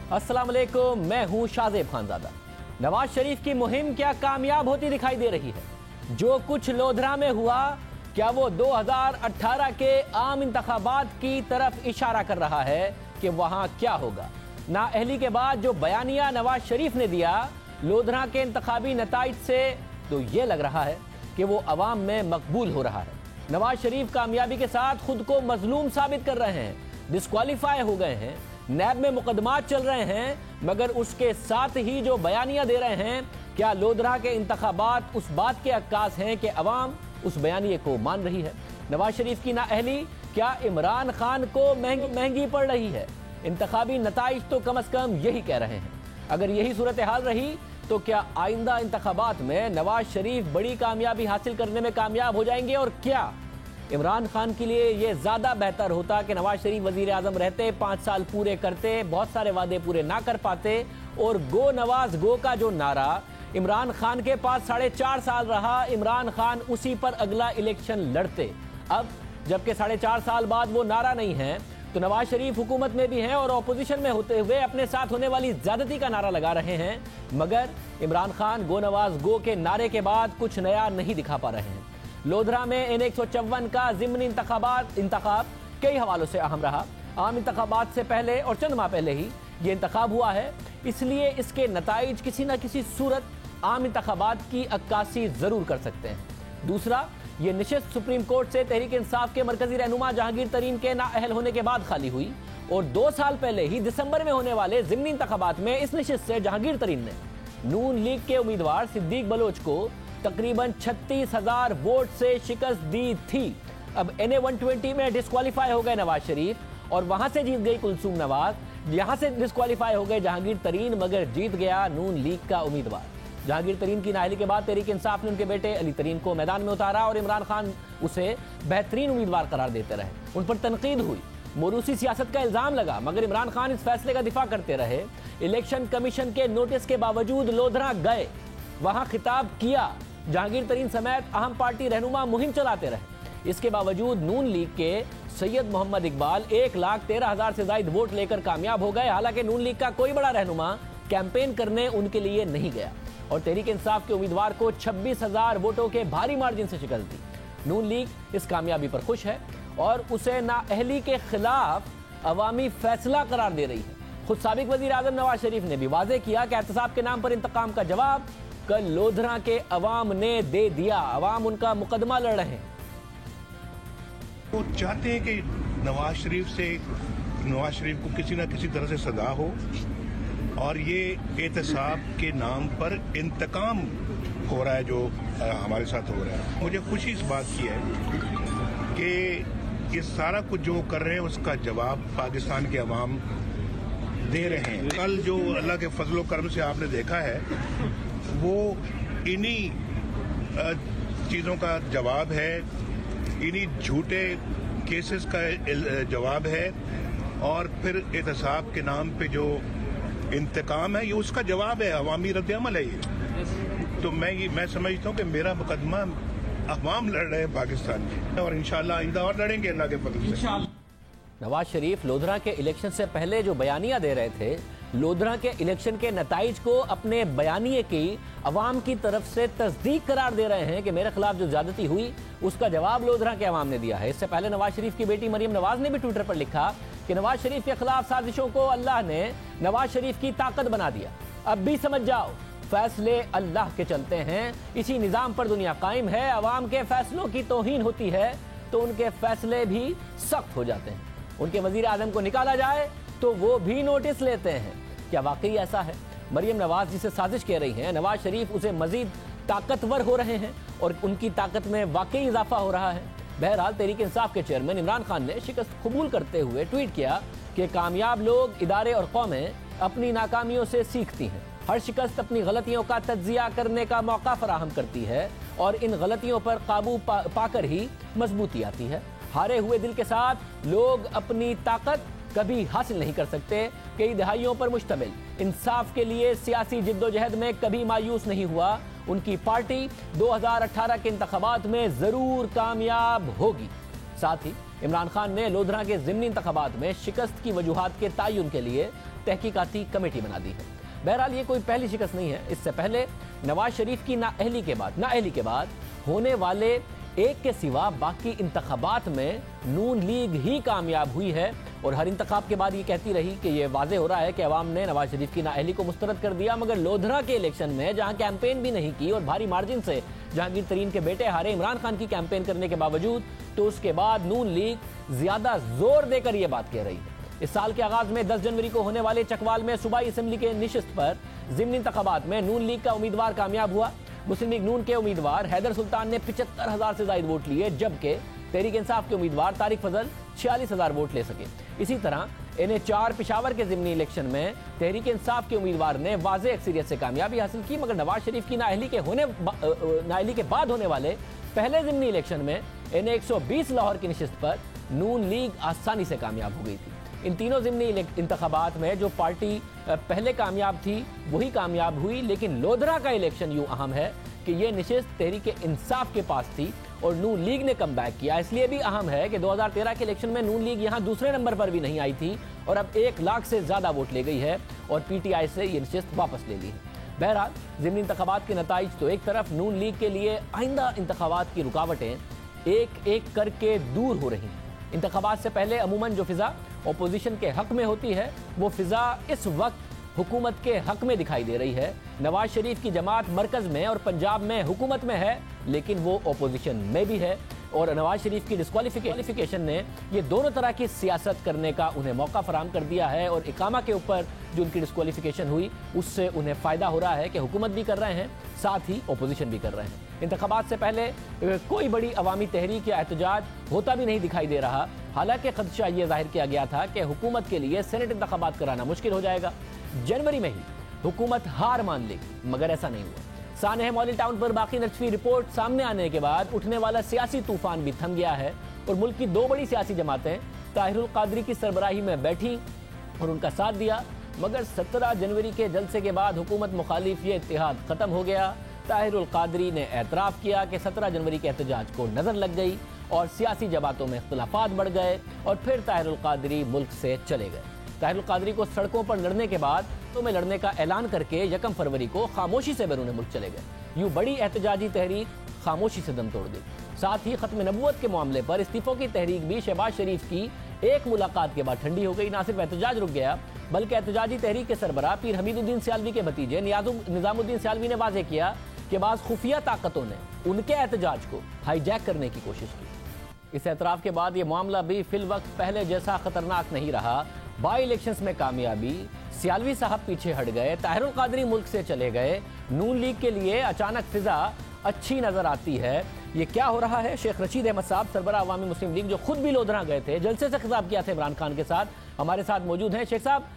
अस्सलाम वालेकुम, मैं हूं शाहजेब खानजादा। नवाज शरीफ की मुहिम क्या कामयाब होती दिखाई दे रही है? जो कुछ लोधरा में हुआ, क्या वो 2018 के आम इंतखाबात की तरफ इशारा कर रहा है कि वहां क्या होगा? नाअहली के बाद जो बयानिया नवाज शरीफ ने दिया लोधरा के इंतखाबी नताइज से, तो ये लग रहा है कि वो अवाम में मकबूल हो रहा है। नवाज शरीफ कामयाबी के साथ खुद को मजलूम साबित कर रहे हैं, डिस्क्वालीफाई हो गए हैं, नैब में मुकदमात चल रहे हैं, मगर उसके साथ ही जो बयानिया दे रहे हैं, क्या लोधरा के इंतखाबात उस बात के अक्कास हैं कि अवाम उस बयानिए को मान रही है? नवाज शरीफ की नाअहली क्या इमरान खान को महंगी पड़ रही है? इंतखाबी नताइज तो कम अज कम यही कह रहे हैं। अगर यही सूरत हाल रही तो क्या आइंदा इंतखाबात में नवाज शरीफ बड़ी कामयाबी हासिल करने में कामयाब हो जाएंगे? और क्या इमरान खान के लिए ये ज़्यादा बेहतर होता कि नवाज शरीफ वजीर आज़म रहते, 5 साल पूरे करते, बहुत सारे वादे पूरे ना कर पाते, और गो नवाज गो का जो नारा इमरान खान के पास 4.5 साल रहा, इमरान खान उसी पर अगला इलेक्शन लड़ते। अब जबकि 4.5 साल बाद वो नारा नहीं है, तो नवाज शरीफ हुकूमत में भी हैं और अपोजिशन में होते हुए अपने साथ होने वाली ज्यादती का नारा लगा रहे हैं, मगर इमरान खान गो नवाज गो के नारे के बाद कुछ नया नहीं दिखा पा रहे हैं। लोधरा में N154 का ज़िमनी इंतखाब कई हवालों से अहम रहा। आम इंतखाबात से पहले और चंद माह पहले ही ये इंतखाब हुआ है, इसलिए इसके नताइज किसी न किसी सूरत आम इंतखाबात की अक्कासी ज़रूर कर सकते हैं। दूसरा, ये निशिस्त सुप्रीम कोर्ट से तहरीक इंसाफ के मरकजी रहनुमा जहांगीर तरीन के नाअहल होने के बाद खाली हुई, और 2 साल पहले ही दिसंबर में होने वाले ज़िमनी इंतखाबात में इस निशिस्त से जहांगीर तरीन ने नून लीग के उम्मीदवार सिद्दीक बलोच को तकरीबन 36,000 वोट से शिकस्त दी थी। अब NA-120 में डिस्क्वालीफाई हो गए नवाज शरीफ और वहां से जीत गई कुलसूम नवाज, यहां से डिस्क्वालीफाई हो गए जहांगीर तरीन, मगर जीत गया नून लीग का उम्मीदवार। जहांगीर तरीन की नाअहली के बाद तहरीक इंसाफ ने उनके बेटे अली तरीन को मैदान में उतारा और इमरान खान उसे बेहतरीन उम्मीदवार करार देते रहे। उन पर तनकीद हुई, मोरूसी सियासत का इल्जाम लगा, मगर इमरान खान इस फैसले का दिफा करते रहे। इलेक्शन कमीशन के नोटिस के बावजूद लोधरा गए, वहां खिताब किया, जहांगीर तरीन समेत अहम पार्टी रहनुमा मुहिम चलाते रहे। इसके बावजूद नून लीग के सैयद मोहम्मद इकबाल 1,13,000 से ज्यादा वोट लेकर कामयाब हो गए। हालांकि नून लीग का कोई बड़ा रहनुमा कैंपेन करने उनके लिए नहीं गया और तहरीक इंसाफ के उम्मीदवार को 26,000 वोटों के भारी मार्जिन से शिकस्त दी। नून लीग इस कामयाबी पर खुश है और उसे नाअहली के खिलाफ अवामी फैसला करार दे रही है। खुद साबिक वजीर आज़म नवाज शरीफ ने भी वाज़ेह किया कि एहतसाब के नाम पर इंतकाम का जवाब कल लोधरा के अवाम ने दे दिया। अवाम उनका मुकदमा लड़ रहे हैं। वो चाहते हैं कि नवाज शरीफ को किसी न किसी तरह से सजा हो और ये एहतसाब के नाम पर इंतकाम हो रहा है जो हमारे साथ हो रहा है। मुझे खुशी इस बात की है कि ये सारा कुछ जो कर रहे हैं उसका जवाब पाकिस्तान के अवाम दे रहे हैं। कल जो अल्लाह के फजलो करम से आपने देखा है वो इन्हीं चीज़ों का जवाब है, इन्हीं झूठे केसेस का जवाब है, और फिर एहतसाब के नाम पे जो इंतकाम है ये उसका जवाब है, अवामी रद्द-ए-अमल है ये। तो मैं समझता हूँ कि मेरा मुकदमा अवाम लड़ रहे हैं पाकिस्तान में, और इंशाअल्लाह आइंदा और लड़ेंगे अल्लाह के फजल से। नवाज शरीफ लोधरा के इलेक्शन से पहले जो बयानिया दे रहे थे, लोधरा के इलेक्शन के नताइज को अपने बयानिए की अवाम की तरफ से तस्दीक करार दे रहे हैं कि मेरे खिलाफ जो ज्यादती हुई उसका जवाब लोधरा के अवाम ने दिया है। इससे पहले नवाज शरीफ की बेटी मरियम नवाज ने भी ट्विटर पर लिखा कि नवाज शरीफ के खिलाफ साजिशों को अल्लाह ने नवाज शरीफ की ताकत बना दिया। अब भी समझ जाओ, फैसले अल्लाह के चलते हैं, इसी निजाम पर दुनिया कायम है। अवाम के फैसलों की तौहीन होती है तो उनके फैसले भी सख्त हो जाते हैं। उनके वजीर आजम को निकाला जाए तो वो भी नोटिस लेते हैं। क्या वाकई ऐसा है? मरियम नवाज जिसे साजिश कह रही हैं, नवाज शरीफ उसे मजीद ताकतवर हो रहे हैं और उनकी ताकत में वाकई इजाफा हो रहा है। बहरहाल तहरीक इंसाफ के चेयरमैन इमरान खान ने शिकस्त कबूल करते हुए ट्वीट किया कि कामयाब लोग, इदारे और कौमें अपनी नाकामियों से सीखती हैं। हर शिकस्त अपनी गलतियों का तज्जिया करने का मौका फराहम करती है और इन गलतियों पर काबू पाकर ही मजबूती आती है। हारे हुए दिल के साथ लोग अपनी ताकत कभी हासिल नहीं कर सकते। कई दहाइयों पर मुश्तमिल इंसाफ के लिए सियासी जिद्दोजहद में कभी मायूस नहीं हुआ। उनकी पार्टी 2018 के इंतखाबात में जरूर कामयाब होगी। साथ ही इमरान खान ने लोधरा के ज़िमनी इंतखाबात में शिकस्त की वजूहात के तयन के लिए तहकीकाती कमेटी बना दी है। बहरहाल ये कोई पहली शिकस्त नहीं है। इससे पहले नवाज शरीफ की नाअहली के बाद होने वाले एक के सिवा बाकी इंतखाबात में नून लीग ही कामयाब हुई है और हर इंतखाब के बाद ये कहती रही कि ये वाज़ेह हो रहा है कि अवाम ने नवाज शरीफ की नाअहली को मुस्तरद कर दिया। मगर लोधरा के इलेक्शन में जहां कैंपेन भी नहीं की और भारी मार्जिन से जहांगीर तरीन के बेटे हारे इमरान खान की कैंपेन करने के बावजूद, तो उसके बाद नून लीग ज्यादा जोर देकर यह बात कह रही है। इस साल के आगाज में 10 जनवरी को होने वाले चकवाल में सूबाई असेंबली के निशिस्त पर ज़िमनी इंतखाबात में नून लीग का उम्मीदवार कामयाब हुआ। मुस्लिम लीग नून के उम्मीदवार हैदर सुल्तान ने 75,000 से ज्यादा वोट लिए, जबकि तहरीक इंसाफ के उम्मीदवार तारिक फजल 46,000 वोट ले सके। इसी तरह NA4 पेशावर के ज़िमनी इलेक्शन में तहरीक इंसाफ के उम्मीदवार ने वाज़ेह अक्सरियत से कामयाबी हासिल की। मगर नवाज शरीफ की नाअहली के बाद होने वाले पहले ज़िमनी इलेक्शन में NA120 लाहौर की निशिस्त पर नून लीग आसानी से कामयाब हो गई थी। इन तीनों ज़िमनी इंतखाबात में जो पार्टी पहले कामयाब थी वही कामयाब हुई, लेकिन लोधरा का इलेक्शन यूं अहम है कि ये निशिस्त तहरीक इंसाफ के पास थी और नून लीग ने कम बैक किया। इसलिए भी अहम है कि 2013 के इलेक्शन में नून लीग यहां दूसरे नंबर पर भी नहीं आई थी और अब 1 लाख से ज्यादा वोट ले गई है और PTI से ये निशिस्त वापस ले ली है। बहरहाल ज़िमनी इंतखाबात के नताइज तो एक तरफ, नून लीग के लिए आइंदा इंतखाबात की रुकावटें एक एक करके दूर हो रही हैं। इंतखाबात से पहले अमूमन जो फिजा अपोजिशन के हक में होती है, वो फिजा इस वक्त हुकूमत के हक में दिखाई दे रही है। नवाज शरीफ की जमात मरकज में और पंजाब में हुकूमत में है, लेकिन वो अपोजिशन में भी है और नवाज शरीफ की डिस्क्वालिफिकेशन ने ये दोनों तरह की सियासत करने का उन्हें मौका फराहम कर दिया है और इकामा के ऊपर जो उनकी डिस्क्वालिफिकेशन हुई उससे उन्हें फ़ायदा हो रहा है कि हुकूमत भी कर रहे हैं, साथ ही अपोजिशन भी कर रहे हैं। इंतखाबात से पहले कोई बड़ी अवामी तहरीक या एहतजाज होता भी नहीं दिखाई दे रहा। हालांकि खदशा ये जाहिर किया गया था कि हुकूमत के लिए सेनेट इंतखाबात कराना मुश्किल हो जाएगा, जनवरी में ही हुकूमत हार मान लेगी, मगर ऐसा नहीं हुआ। सानेह मॉडल टाउन पर बाकी नजफी रिपोर्ट सामने आने के बाद उठने वाला सियासी तूफान भी थम गया है और मुल्क की 2 बड़ी सियासी जमातें ताहिरुल कादरी की सरबराही में बैठी और उनका साथ दिया। मगर 17 जनवरी के जलसे के बाद हुकूमत मुखालिफ ये इत्तेहाद खत्म हो गया। ताहिरुल कादरी ने एतराफ़ किया कि 17 जनवरी के एहतजाज को नजर लग गई और सियासी जमातों में इख्तिलाफात बढ़ गए और फिर ताहिरुल कादरी मुल्क से चले गए। ताहिरुल कादरी को सड़कों पर लड़ने के बाद तो में लड़ने का ऐलान करके 1 फरवरी को खामोशी से बैरून मुल्क चले गए। यूं बड़ी एहतजाजी तहरीक खामोशी से दम तोड़ गई। साथ ही खत्म नबूवत के मामले पर इस्तीफों की तहरीक भी शहबाज शरीफ की एक मुलाकात के बाद ठंडी हो गई। ना सिर्फ एहतजाज रुक गया, बल्कि एहतजाजी तहरीक के सरबराह पीर हमीदुद्दीन सियालवी के भतीजे निजामुद्दीन सियालवी ने वाज़ेह किया कि बाज़ खुफिया ताकतों ने उनके एहतजाज को हाईजैक करने की कोशिश की। इस एतराफ़ के बाद ये मामला भी फिल वक्त पहले जैसा खतरनाक नहीं रहा। बाई इलेक्शंस में कामयाबी, सियालवी साहब पीछे हट गए, ताहिरुल कादरी मुल्क से चले गए, नून लीग के लिए अचानक फिजा अच्छी नजर आती है। ये क्या हो रहा है? शेख रशीद अहमद साहब सरबराह अवामी मुस्लिम लीग जो खुद भी लोधरा गए थे, जलसे से खिताब किया था इमरान खान के साथ, हमारे साथ मौजूद हैं। शेख साहब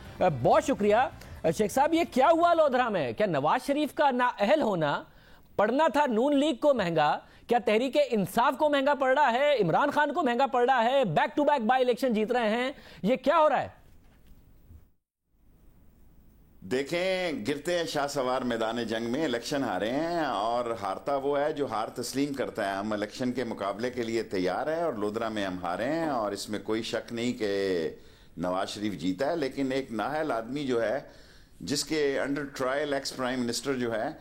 बहुत शुक्रिया। शेख साहब ये क्या हुआ लोधरा में? क्या नवाज शरीफ का नाअहल होना पड़ना था नून लीग को महंगा? क्या तहरीक इंसाफ को महंगा पड़ रहा है? इमरान खान को महंगा पड़ रहा है? Back to back byelection जीत रहे हैं, ये क्या हो रहा है? देखें, गिरते हैं शाह सवार मैदान जंग में, इलेक्शन हारे हैं और हारता वो है जो हार तस्लीम करता है। हम इलेक्शन के मुकाबले के लिए तैयार हैं और लोधरा में हम हारे हैं और इसमें कोई शक नहीं कि नवाज शरीफ जीता है। लेकिन एक नाअहल आदमी जो है, जिसके under trial ex prime minister जो है,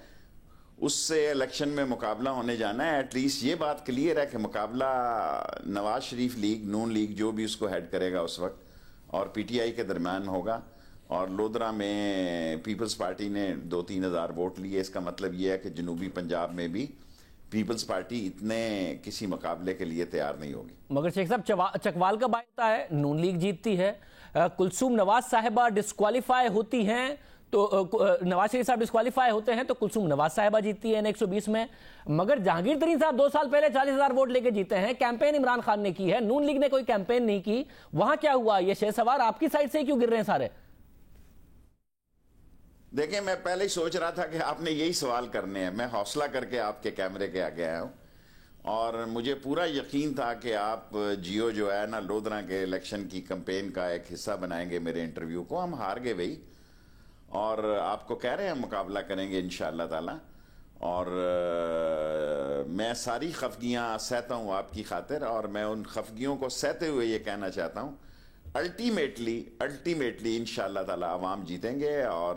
उससे इलेक्शन में मुकाबला होने जाना है। एटलीस्ट ये बात क्लियर है कि मुकाबला नवाज शरीफ लीग, नून लीग जो भी उसको हेड करेगा उस वक्त, और PTI के दरमियान होगा। और लोधरा में पीपल्स पार्टी ने 2-3 हज़ार वोट लिए। इसका मतलब ये है कि जनूबी पंजाब में भी पीपल्स पार्टी इतने किसी मुकाबले के लिए तैयार नहीं होगी। मगर शेख साहब चकवाल का बात होता है, नून लीग जीतती है, कुलसूम नवाज साहिबा डिस्क्वालीफाई होती हैं, तो नवाज शरीफ साहब डिस्क्वालीफाई होते हैं तो कुलसूम नवाज साहिबा जीतती है NA120 में। मगर जहांगीर तरीन साहब 2 साल पहले 40,000 वोट लेके जीते हैं। कैंपेन इमरान खान ने की है, नून लीग ने कोई कैंपेन नहीं की। वहां क्या हुआ? ये शेर सवार आपकी साइड से क्यों गिर रहे हैं सारे? देखिए, मैं पहले ही सोच रहा था कि आपने यही सवाल करने हैं। मैं हौसला करके आपके कैमरे के आगे आया हूँ और मुझे पूरा यकीन था कि आप जियो जो है ना, लोधरा के इलेक्शन की कैंपेन का एक हिस्सा बनाएंगे मेरे इंटरव्यू को। हम हार गए भाई, और आपको कह रहे हैं मुकाबला करेंगे इंशाअल्लाह ताला। और मैं सारी खफगियाँ सहता हूँ आपकी खातिर, और मैं उन खफगियों को सहते हुए ये कहना चाहता हूँ, الٹیمیٹلی انشاءاللہ تعالی عوام جیتیں گے اور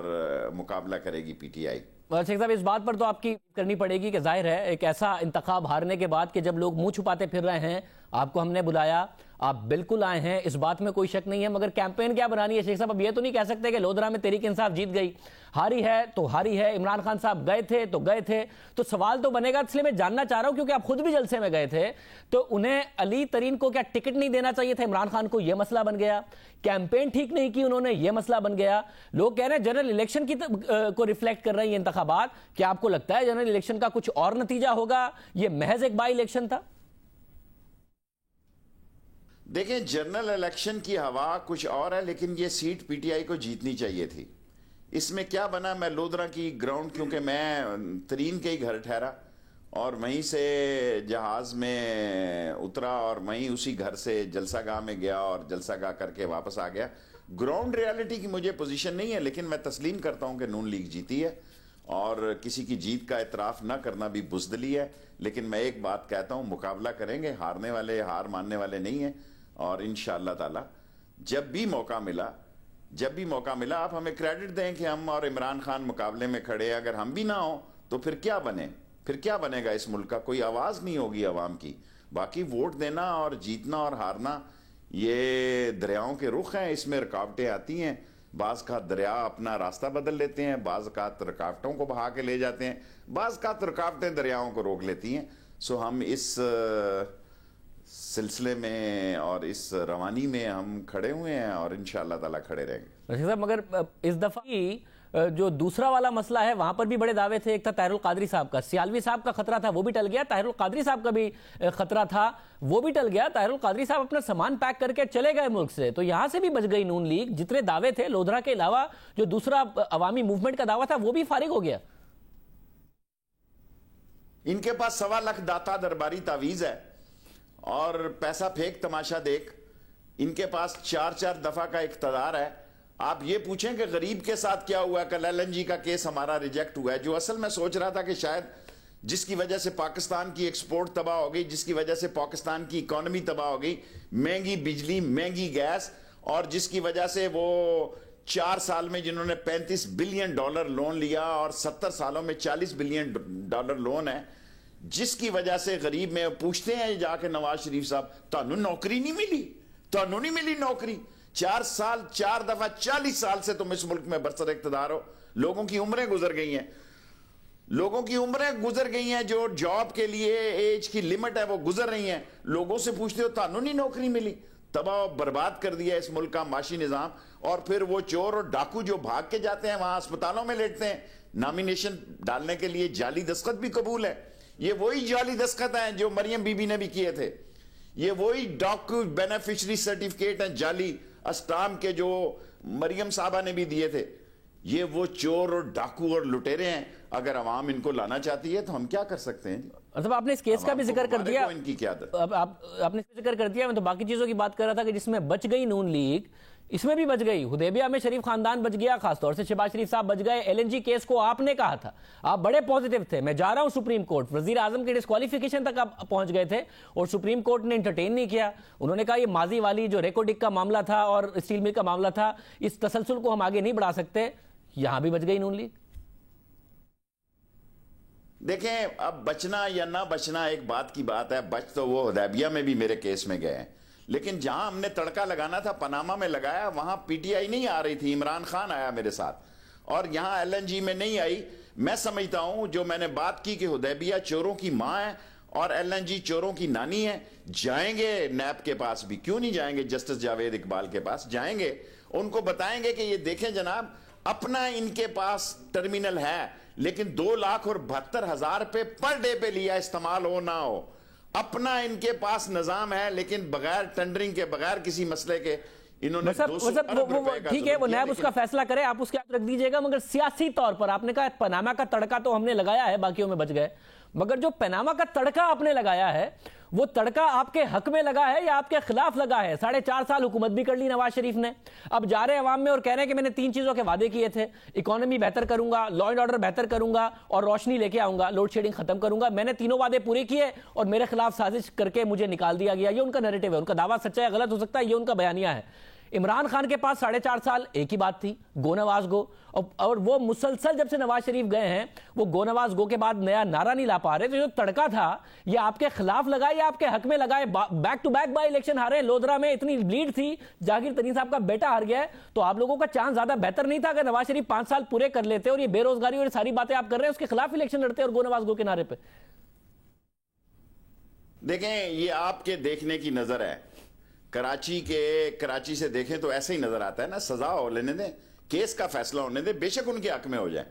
مقابلہ کرے گی پی ٹی آئی۔ شیخ صاحب، اس بات پر تو آپ کی کرنی پڑے گی کہ ظاہر ہے ایک ایسا انتخاب ہارنے کے بعد کہ جب لوگ منہ چھپاتے پھر رہے ہیں، آپ کو ہم نے بلایا، آپ بالکل آئے ہیں، اس بات میں کوئی شک نہیں ہے، مگر کیمپین کیا بنانی ہے شیخ صاحب؟ اب یہ تو نہیں کہہ سکتے کہ لودھرا میں تحریک انصاف جیت گئی، ہاری ہے تو ہاری ہے، عمران خان صاحب گئے تھے تو گئے تھے، تو سوال تو بنے گا، اس لیے میں جاننا چاہ رہا ہوں کیونکہ آپ خود بھی جلسے میں گئے تھے، تو انہیں علی ترین کو کیا ٹکٹ نہیں دینا چاہیے تھا عمران خان کو؟ یہ مسئلہ بن گیا۔ کیمپین ٹھیک نہیں کی انہوں نے، یہ مسئلہ بن گیا۔ لوگ کہہ رہے ہیں جنرل الیکشن کو ریفلیکٹ کر رہے ہیں یہ انتخابات، کیا آپ کو لگتا ہے جنرل الیکشن کا کچھ اور نتیجہ ہوگا؟ یہ محض ایک بائی الیکشن تھا؟ دیکھیں، جنرل الیکشن کی ہوا کچھ اور ہے، لیکن یہ سیٹ پی ٹی آئی کو جیتنی چاہیے تھی۔ اس میں کیا بنا، میں لودھرا کی گراؤنڈ، کیونکہ میں ترین کے ہی گھر ٹھہرا اور وہیں سے جہاز میں اترا اور وہیں اسی گھر سے جلسہ گاہ میں گیا اور جلسہ گاہ کر کے واپس آ گیا۔ گراؤنڈ ریالٹی کی مجھے پوزیشن نہیں ہے، لیکن میں تسلیم کرتا ہوں کہ نون لیگ جیتی ہے اور کسی کی جیت کا اعتراف نہ کرنا بھی بزدلی ہے، لیکن میں ایک بات کہتا ہوں، مقابلہ کریں گے، ہارنے والے ہار ماننے والے نہیں ہیں، اور انشاءاللہ تعالی جب بھی موقع ملا آپ ہمیں کریڈٹ دیں کہ ہم اور عمران خان مقابلے میں کھڑے، اگر ہم بھی نہ ہوں تو پھر کیا بنے گا اس ملک کا؟ کوئی آواز نہیں ہوگی عوام کی۔ باقی ووٹ دینا اور جیتنا اور ہارنا یہ دریاؤں کے رخ ہیں، اس میں رکاوٹیں آتی ہیں، بعض کا دریا اپنا راستہ بدل لیتے ہیں، بعض کا رکاوٹوں کو بہا کے لے جاتے ہیں، بعض کا رکاوٹیں دریاؤں کو روک لیتی ہیں۔ سو ہم اس سلسلے میں اور اس روانی میں ہم کھڑے ہوئے ہیں اور انشاءاللہ تعالیٰ کھڑے رہیں گے۔ رشید صاحب، مگر اس دفعہ کی جو دوسرا والا مسئلہ ہے وہاں پر بھی بڑے دعوے تھے، ایک تھا طاہر القادری صاحب کا، سیالوی صاحب کا خطرہ تھا وہ بھی ٹل گیا، طاہر القادری صاحب کا بھی خطرہ تھا وہ بھی ٹل گیا، طاہر القادری صاحب اپنا سامان پیک کر کے چلے گئے ملک سے، تو یہاں سے بھی بچ گئی نون لیگ۔ جتنے دعوے تھے لودھرا کے علاوہ جو دوسرا عوامی موومنٹ کا دعویٰ تھا وہ بھی فارغ ہو گیا۔ ان کے پاس 1.25 لاکھ داتا درباری تعویذ ہے اور پیسہ پھینک تماشا دیکھ، ان کے پاس 4 دفعہ کا اقتدار ہے۔ آپ یہ پوچھیں کہ غریب کے ساتھ کیا ہوا ہے؟ کل ایل این جی کا کیس ہمارا ریجیکٹ ہوا ہے، جو اصل میں سوچ رہا تھا کہ شاید جس کی وجہ سے پاکستان کی ایکسپورٹ تباہ ہو گئی، جس کی وجہ سے پاکستان کی اکانومی تباہ ہو گئی، مہنگی بجلی، مہنگی گیس، اور جس کی وجہ سے وہ 4 سال میں جنہوں نے $35 بلین لون لیا اور 70 سالوں میں $40 بلین لون ہے، جس کی وجہ سے غریب میں پوچھتے ہیں جا کے نواز شریف صاحب، تانوں نوکری نہیں ملی؟ تانوں نہیں ملی نوکری؟ 4 سال 4 دفعہ 40 سال سے تم اس ملک میں برسر اقتدار ہو، لوگوں کی عمریں گزر گئی ہیں، جو جاب کے لیے ایج کی لمٹ ہے وہ گزر رہی ہیں، لوگوں سے پوچھتے ہو تانوں نہیں نوکری ملی؟ تباہ و برباد کر دیا اس ملک کا معاشی نظام، اور پھر وہ چور اور ڈاکو جو بھاگ کے جاتے ہیں وہاں اسپتالوں میں لیٹتے ہیں، نامینیشن ڈالنے کے لیے جعلی دستخط بھی قبول ہے۔ یہ وہی جعلی دستخط ہیں جو مریم بی بی نے بھی کیے تھے، یہ وہی ڈاکو بینیفیشری سرٹیفکیٹ ہیں جعلی اسٹام کے جو مریم صاحبہ نے بھی دیے تھے۔ یہ وہ چور اور ڈاکو اور لٹیرے ہیں، اگر عوام ان کو لانا چاہتی ہے تو ہم کیا کر سکتے ہیں؟ مطلب آپ نے اس کیس کا بھی ذکر کر دیا، ان کی قیادت آپ نے ذکر کر دیا، میں تو باقی چیزوں کی بات کر رہا تھا کہ جس میں بچ گئی نون لیگ، اس میں بھی بچ گئی، حدیبیہ میں شریف خاندان بچ گیا، خاص طور سے شہباز شریف صاحب بچ گئے۔ ایل این جی کیس کو آپ نے کہا تھا، آپ بڑے پوزیٹیو تھے، میں جا رہا ہوں سپریم کورٹ، وزیر اعظم کی ڈسکوالیفیکیشن تک آپ پہنچ گئے تھے اور سپریم کورٹ نے انٹرٹین نہیں کیا۔ انہوں نے کہا یہ ماضی والی جو ریکوڈک کا معاملہ تھا اور اسٹیل مل کا معاملہ تھا، اس تسلسل کو ہم آگے نہیں بڑھا سکتے، یہاں بھی بچ گئی نون لیگ۔ دیکھیں، اب بچنا یا نہ بچنا ایک بات کی بات ہے، بچ تو وہ حدیبیہ میں بھی میرے کیس میں گئے ہیں، لیکن جہاں ہم نے تڑکا لگانا تھا پاناما میں لگایا، وہاں پی ٹی آئی نہیں آ رہی تھی، عمران خان آیا میرے ساتھ، اور یہاں ایل این جی میں نہیں آئی۔ میں سمجھتا ہوں جو میں نے بات کی کہ حدیبیہ چوروں کی ماں ہے اور ایل این جی چوروں کی نانی ہے، جائیں گے نیب کے پاس بھی، کیوں نہیں جائیں گے؟ جسٹس جاوید اقبال کے پاس جائیں گے، ان کو بتائیں گے کہ یہ دیکھیں جناب، اپنا ان کے پاس ٹرمینل ہے لیکن 2,72,000 پہ پر ڈے پہ لیا، استعمال ہو نہ ہو، اپنا ان کے پاس نظام ہے لیکن بغیر ٹینڈرنگ کے، بغیر کسی مسئلے کے انہوں نے 200 ارب روپے کا، ٹھیک ہے وہ نیب اس کا فیصلہ کرے، آپ اس کے ہاتھ رکھ دیجئے گا، مگر سیاسی طور پر آپ نے کہا پاناما کا تڑکا تو ہم نے لگایا ہے، باقیوں میں بچ گئے، مگر جو پاناما کا تڑکا آپ نے لگایا ہے وہ تڑکا آپ کے حق میں لگا ہے یا آپ کے خلاف لگا ہے؟ 4.5 سال حکومت بھی کر لی نواز شریف نے، اب جا رہے عوام میں اور کہہ رہے ہیں کہ میں نے 3 چیزوں کے وعدے کیے تھے، اکانومی بہتر کروں گا، لا اینڈ آرڈر بہتر کروں گا اور روشنی لے کے آؤں گا، لوڈ شیڈنگ ختم کروں گا، میں نے 3 وعدے پورے کیے اور میرے خلاف سازش کر کے مجھے نکال دیا گیا۔ یہ ان کا نیریٹو ہے، ان کا دعویٰ سچا ہے غلط ہو سکتا ہے، یہ ان کا بیانیہ ہے۔ عمران خان کے پاس 4.5 سال ایک ہی بات تھی، گو نواز گو، اور وہ مسلسل جب سے نواز شریف گئے ہیں وہ گو نواز گو کے بعد نیا نعرہ نہیں لا پا رہے. تو جو تڑکا تھا یہ آپ کے خلاف لگائے یا آپ کے حق میں لگائے؟ Back to back byelection ہارے ہیں. لودھرا میں اتنی لیڈ تھی، جہانگیر ترین صاحب کا بیٹا ہار گیا ہے، تو آپ لوگوں کا چانس زیادہ بہتر نہیں تھا اگر نواز شریف 5 سال پورے کر لیتے؟ اور یہ بے روزگاری اور ساری باتیں آپ کر رہے ہیں اس کے خلاف الیکشن لڑتے اور گو نواز گو کے نعرے پہ. دیکھیں یہ آپ کے دیکھنے کی نظر ہے. کراچی سے دیکھیں تو ایسے ہی نظر آتا ہے نا. سزا ہو لینے دیں، کیس کا فیصلہ ہونے دیں، بے شک ان کے حق میں ہو جائے.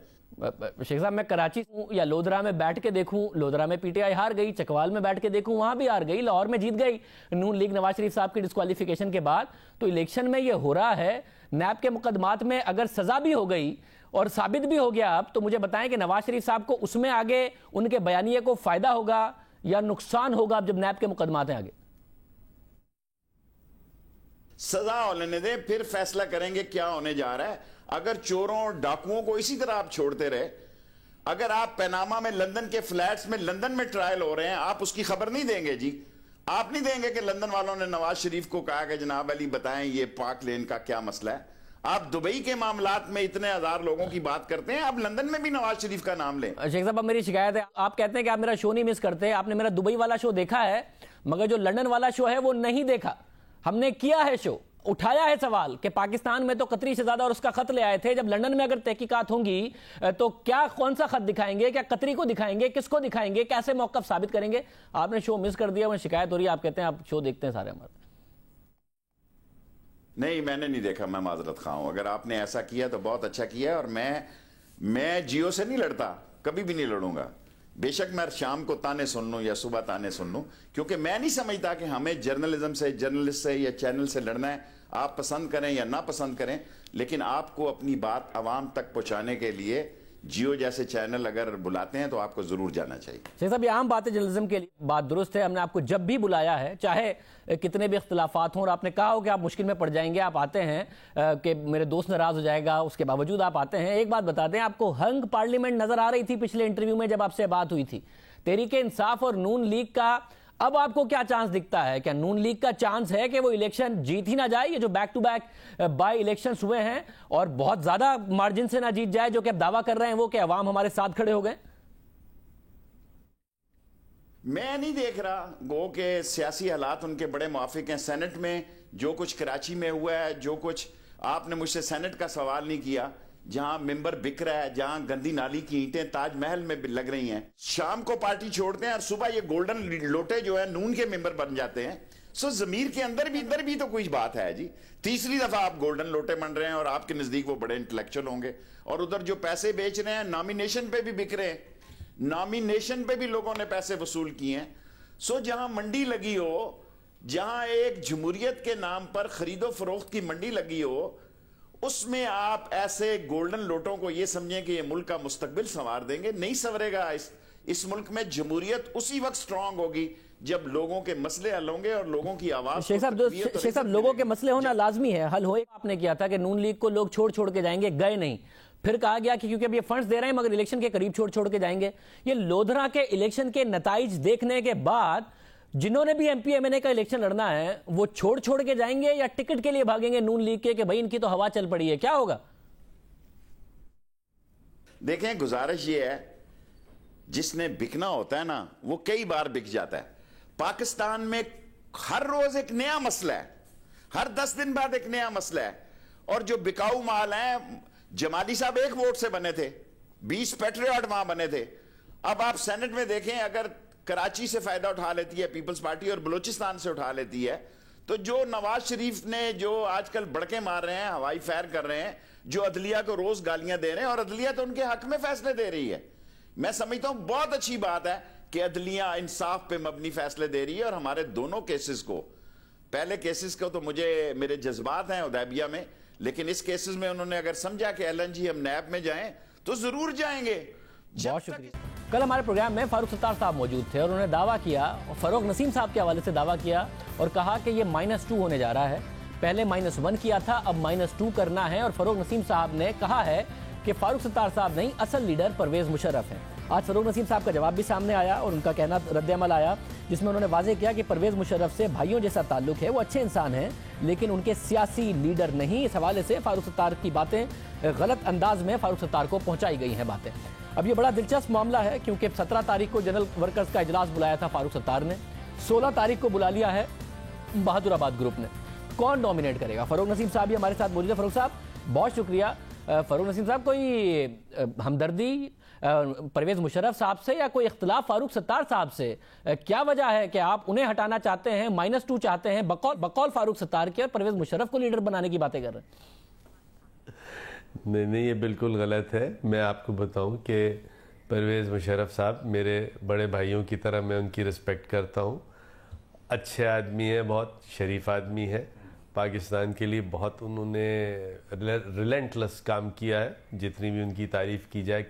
شیخ صاحب میں کراچی ہوں یا لودھرا میں بیٹھ کے دیکھوں، لودھرا میں پی ٹی آئی ہار گئی، چکوال میں بیٹھ کے دیکھوں وہاں بھی ہار گئی، لاہور میں جیت گئی نون لیگ نواز شریف صاحب کی ڈسکوالیفیکیشن کے بعد. تو الیکشن میں یہ ہو رہا ہے. نیب کے مقدمات میں اگر سزا بھی ہو گئی اور ثابت بھی ہو گیا اب، تو مجھے بتائیں کہ نواز شریف صاحب کو اس میں آگے ان کے بیانیے کو فائدہ ہوگا یا نقصان ہوگا اب جب نیب کے مقدمات ہیں آگے؟ سزا ہو لینے دیں، پھر فیصلہ کریں گے کیا ہونے جا رہا ہے. اگر چوروں اور ڈاکوؤں کو اسی طرح آپ چھوڑتے رہے، اگر آپ پیناما میں لندن کے فلیٹس میں لندن میں ٹرائل ہو رہے ہیں، آپ اس کی خبر نہیں دیں گے؟ جی آپ نہیں دیں گے کہ لندن والوں نے نواز شریف کو کہا کہ جناب علی بتائیں یہ پاک لین کا کیا مسئلہ ہے؟ آپ دبئی کے معاملات میں اتنے ہزار لوگوں کی بات کرتے ہیں، آپ لندن میں بھی نواز شریف کا نام لیں. شیخ صاحب اب میری شکایت ہے، آپ کہتے ہیں کہ آپ میرا شو نہیں مس کرتے. آپ نے میرا دبئی والا شو دیکھا ہے مگر جو لندن والا شو ہے وہ نہیں دیکھا. ہم نے کیا ہے شو، اٹھایا ہے سوال کہ پاکستان میں تو قطری شہزادہ اور اس کا خط لے آئے تھے، جب لندن میں اگر تحقیقات ہوں گی تو کیا کون سا خط دکھائیں گے؟ کیا قطری کو دکھائیں گے؟ کس کو دکھائیں گے؟ کیسے موقف ثابت کریں گے؟ آپ نے شو مس کر دیا، میں شکایت ہو رہی ہے. آپ کہتے ہیں آپ شو دیکھتے ہیں سارے ہمارے. نہیں میں نے نہیں دیکھا، میں معذرت خواہ ہوں. اگر آپ نے ایسا کیا تو بہت اچھا کیا، اور میں جیو سے نہیں لڑتا، کبھی بھی نہیں لڑوں گا. بے شک میں شام کو تانے سن لوں یا صبح تانے سن لوں، کیونکہ میں نہیں سمجھتا کہ ہمیں جرنلزم سے، جرنلسٹ سے یا چینل سے لڑنا ہے. آپ پسند کریں یا نہ پسند کریں، لیکن آپ کو اپنی بات عوام تک پہنچانے کے لیے جیو جیسے چینل اگر بلاتے ہیں تو آپ کو ضرور جانا چاہیے. شیخ صاحب یہ عام بات ہے جرنلزم کے لیے، بات درست ہے. ہم نے آپ کو جب بھی بلایا ہے، چاہے کتنے بھی اختلافات ہوں، اور آپ نے کہا ہو کہ آپ مشکل میں پڑ جائیں گے، آپ آتے ہیں کہ میرے دوست ناراض ہو جائے گا، اس کے باوجود آپ آتے ہیں. ایک بات بتا دیں، آپ کو ہنگ پارلیمنٹ نظر آ رہی تھی پچھلے انٹرویو میں جب آپ سے بات ہوئی تھی؟ تحریک انصاف اور نون لیگ کا اب آپ کو کیا چانس دکھتا ہے؟ کیا نون لیگ کا چانس ہے کہ وہ الیکشن جیت ہی نہ جائے؟ یہ جو back to back by elections ہوئے ہیں اور بہت زیادہ مارجن سے نہ جیت جائے، جو کہ اب دعویٰ کر رہے ہیں وہ کہ عوام ہمارے ساتھ کھڑے ہو گئے. میں نہیں دیکھ رہا. گو کہ سیاسی حالات ان کے بڑے موافق ہیں. سینٹ میں جو کچھ کراچی میں ہوا ہے، جو کچھ آپ نے مجھ سے سینٹ کا سوال نہیں کیا، جہاں ممبر بک رہا ہے، جہاں گندی نالی کی اینٹیں تاج محل میں لگ رہی ہیں، شام کو پارٹی چھوڑتے ہیں اور صبح یہ گولڈن لوٹے جو ہے نون کے ممبر بن جاتے ہیں. سو ضمیر کے اندر بھی تو کوئی بات ہے جی. تیسری دفعہ آپ گولڈن لوٹے بن رہے ہیں اور آپ کے نزدیک وہ بڑے انٹلیکچوئل ہوں گے، اور ادھر جو پیسے بیچ رہے ہیں نامینیشن پہ بھی بک رہے ہیں، نامینیشن پہ بھی لوگوں نے پیسے وصول کیے ہیں. سو جہاں منڈی لگی ہو، جہاں ایک جمہوریت کے نام پر خرید و فروخت کی منڈی لگی ہو، اس میں آپ ایسے گولڈن لوٹوں کو یہ سمجھیں کہ یہ ملک کا مستقبل سنوار دیں گے. نہیں سنورے گا. اس ملک میں جمہوریت اسی وقت سٹرونگ ہوگی جب لوگوں کے مسئلے حل ہوں گے اور لوگوں کی آواز. شیخ صاحب لوگوں کے مسئلے ہونا لازمی ہے، حل ہوئے. آپ نے کیا تھا کہ نون لیگ کو لوگ چھوڑ کے جائیں گے، گئے نہیں. پھر کہا گیا کہ کیونکہ اب یہ فنڈز دے رہے ہیں مگر الیکشن کے قریب چھوڑ کے جائیں گے. یہ لودھرا کے الیکشن کے نتائج دیکھنے کے بعد جنہوں نے بھی ایم پی ایم این اے کا الیکشن لڑنا ہے وہ چھوڑ کے جائیں گے یا ٹکٹ کے لیے بھاگیں گے نون لیگ کے کہ بھائی ان کی تو ہوا چل پڑی ہے؟ کیا ہوگا؟ دیکھیں گزارش یہ ہے، جس نے بکنا ہوتا ہے نا وہ کئی بار بک جاتا ہے. پاکستان میں ہر روز ایک نیا مسئلہ ہے، ہر 10 دن بعد ایک نیا مسئلہ ہے. اور جو بکاؤ مال ہیں، جمالی صاحب 1 ووٹ سے بنے تھے، 20 پیٹریاٹ وہاں بنے تھے. اب آپ سینٹ میں دیکھیں، اگر کراچی سے فائدہ اٹھا لیتی ہے پیپلز پارٹی اور بلوچستان سے اٹھا لیتی ہے، تو جو نواز شریف نے جو آج کل بڑکے مار رہے ہیں، ہوائی فائر کر رہے ہیں، جو عدلیہ کو روز گالیاں دے رہے ہیں، اور عدلیہ تو ان کے حق میں فیصلے دے رہی ہے. میں سمجھتا ہوں بہت اچھی بات ہے کہ عدلیہ انصاف پہ مبنی فیصلے دے رہی ہے. اور ہمارے دونوں کیسز کو، پہلے کیسز کو تو میرے جذبات ہیں حدیبیہ میں، لیکن اس کیسز میں انہوں نے اگر سمجھا کہ ایلن جی ہم نیب میں جائیں تو ضرور جائیں گے. بہت شکریہ. کل ہمارے پروگرام میں فاروق ستار صاحب موجود تھے اور انہوں نے دعویٰ کیا، فروغ نسیم صاحب کے حوالے سے دعویٰ کیا اور کہا کہ یہ -2 ہونے جا رہا ہے. پہلے -1 کیا تھا، اب -2 کرنا ہے. اور فروغ نسیم صاحب نے کہا ہے کہ فاروق ستار صاحب نہیں، اصل لیڈر پرویز مشرف ہیں. آج فروغ نسیم صاحب کا جواب بھی سامنے آیا اور ان کا کہنا رد عمل آیا، جس میں انہوں نے واضح کیا کہ پرویز مشرف سے بھائیوں جیسا تعلق ہے، وہ اچھے انسان ہیں لیکن ان کے سیاسی لیڈر نہیں۔ اس حوالے سے فاروق ستار کی باتیں غلط انداز میں فاروق ستار کو پہنچائی گئی ہیں باتیں۔ اب یہ بڑا دلچسپ معاملہ ہے کیونکہ 17 تاریخ کو جنرل ورکرز کا اجلاس بلایا تھا فاروق ستار نے، 16 تاریخ کو بلا لیا ہے بہادر آباد گروپ نے۔ کون ڈومینیٹ کرے گا؟ فروغ نسیم صاحب بھی ہمارے ساتھ موجود ہے۔ فروغ صاحب بہت شکریہ۔ فروغ نسیم صاحب، کوئی ہمدردی پرویز مشرف صاحب سے یا کوئی اختلاف فاروق ستار صاحب سے؟ کیا وجہ ہے کہ آپ انہیں ہٹانا چاہتے ہیں، -2 چاہتے ہیں بقول فاروق ستار کے، اور پرویز مشرف کو لیڈر بنانے کی باتیں کر رہے ہیں؟ نہیں، یہ بالکل غلط ہے۔ میں آپ کو بتاؤں کہ پرویز مشرف صاحب میرے بڑے بھائیوں کی طرح میں ان کی رسپیکٹ کرتا ہوں۔ اچھے آدمی ہے، بہت شریف آدمی ہے، پاکستان کے لیے بہت انہوں نے ریلنٹلس کام کیا ہے، جتنی بھی ان کی تعریف کی جائے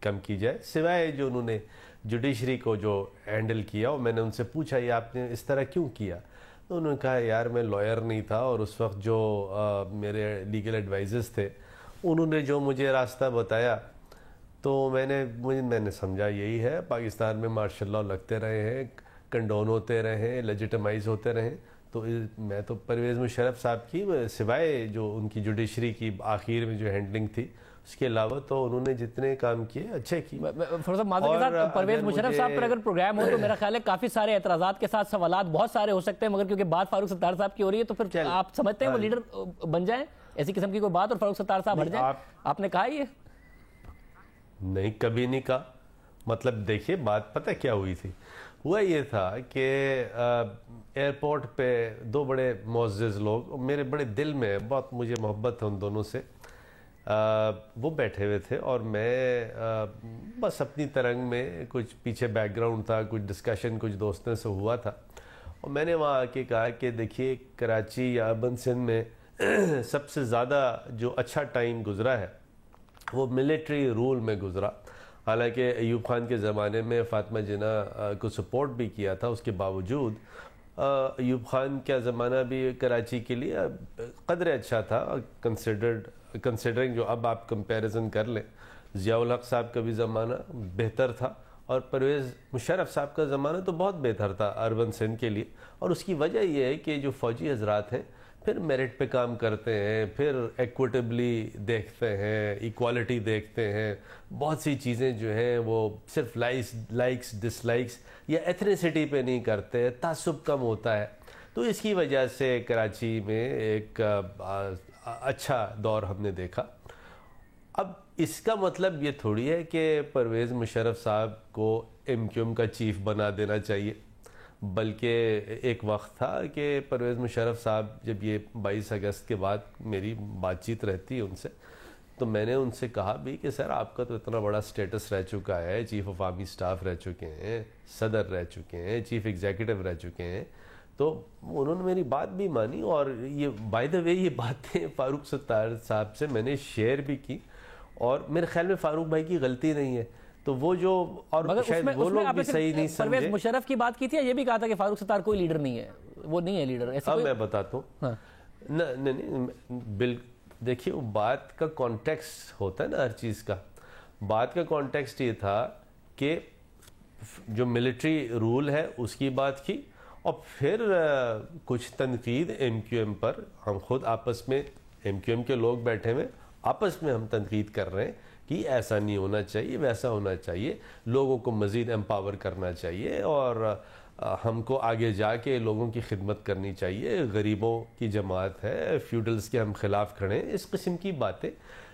کم کی جائے، سوائے جو انہوں نے جوڈیشری کو جو ہینڈل کیا، اور میں نے ان سے پوچھا یہ آپ نے اس طرح کیوں کیا؟ تو انہوں نے کہا یار میں لائر نہیں تھا، اور اس وقت جو میرے لیگل ایڈوائزرز تھے انہوں نے جو مجھے راستہ بتایا تو میں نے سمجھا یہی ہے۔ پاکستان میں مارشل لاء لگتے رہے ہیں، کنڈون ہوتے رہے ہیں، لیجیٹمائز ہوتے رہے، تو میں تو پرویز مشرف صاحب کی سوائے جو ان کی جوڈیشری کی آخر میں جو ہینڈلنگ تھی اس کے علاوہ تو انہوں نے جتنے کام کیے اچھے کیے۔ پرویز مشرف صاحب پر اگر پروگرام ہو تو میرا خیال ہے کافی سارے اعتراضات کے ساتھ سوالات بہت سارے ہو سکتے ہیں، مگر کیونکہ بات فاروق ستار صاحب کی ہو رہی ہے تو پھر آپ سمجھتے ہیں وہ لیڈر بن جائیں؟ ایسی قسم کی کوئی بات اور فاروق ستار صاحب ہٹ جائیں؟ آپ نے کہا یہ نہیں، کبھی نہیں کہا۔ مطلب دیکھیے بات پتہ کیا ہوئی تھی، ہوا یہ تھا کہ ایئرپورٹ پہ 2 بڑے معزز لوگ، میرے بڑے دل میں بہت مجھے محبت ہے ان دونوں سے، وہ بیٹھے ہوئے تھے اور میں بس اپنی ترنگ میں کچھ پیچھے بیک گراؤنڈ تھا، کچھ ڈسکشن کچھ دوستوں سے ہوا تھا، اور میں نے وہاں آ کے کہا کہ دیکھیے کراچی یا اربن سندھ میں سب سے زیادہ جو اچھا ٹائم گزرا ہے وہ ملٹری رول میں گزرا۔ حالانکہ ایوب خان کے زمانے میں فاطمہ جناح کو سپورٹ بھی کیا تھا، اس کے باوجود ایوب خان کا زمانہ بھی کراچی کے لیے قدرے اچھا تھا، کنسیڈرنگ جو اب آپ کمپیریزن کر لیں۔ ضیاء الحق صاحب کا بھی زمانہ بہتر تھا، اور پرویز مشرف صاحب کا زمانہ تو بہت بہتر تھا اربن سندھ کے لیے، اور اس کی وجہ یہ ہے کہ جو فوجی حضرات ہیں پھر میرٹ پہ کام کرتے ہیں، پھر ایکویٹیبلی دیکھتے ہیں، ایکوالٹی دیکھتے ہیں، بہت سی چیزیں جو ہیں وہ صرف لائکس ڈس لائکس یا ایتھنیسٹی پہ نہیں کرتے، تعصب کم ہوتا ہے۔ تو اس کی وجہ سے کراچی میں ایک اچھا دور ہم نے دیکھا۔ اب اس کا مطلب یہ تھوڑی ہے کہ پرویز مشرف صاحب کو MQM کا چیف بنا دینا چاہیے، بلکہ ایک وقت تھا کہ پرویز مشرف صاحب جب یہ 22 اگست کے بعد میری بات چیت رہتی ہے ان سے، تو میں نے ان سے کہا بھی کہ سر آپ کا تو اتنا بڑا سٹیٹس رہ چکا ہے، چیف آف آرمی سٹاف رہ چکے ہیں، صدر رہ چکے ہیں، چیف ایگزیکٹو رہ چکے ہیں، تو انہوں نے میری بات بھی مانی، اور یہ بائی دا وے یہ باتیں فاروق ستار صاحب سے میں نے شیئر بھی کی، اور میرے خیال میں فاروق بھائی کی غلطی نہیں ہے، تو وہ جو اور شاید وہ لوگ بھی صحیح نہیں سمجھے۔ پرویز مشرف کی بات کی تھی، یہ بھی کہا تھا کہ فاروق ستار کوئی لیڈر نہیں ہے، وہ نہیں ہے لیڈر؟ اب میں بتاتا ہوں، نہیں دیکھیے وہ بات کا کانٹیکسٹ ہوتا ہے نا ہر چیز کا۔ بات کا کانٹیکسٹ یہ تھا کہ جو ملٹری رول ہے اس کی بات کی، اور پھر کچھ تنقید MQM پر، ہم خود آپس میں MQM کے لوگ بیٹھے ہوئے آپس میں ہم تنقید کر رہے ہیں کہ ایسا نہیں ہونا چاہیے، ویسا ہونا چاہیے، لوگوں کو مزید امپاور کرنا چاہیے، اور ہم کو آگے جا کے لوگوں کی خدمت کرنی چاہیے، غریبوں کی جماعت ہے، فیوڈلز کے ہم خلاف کھڑے ہیں، اس قسم کی باتیں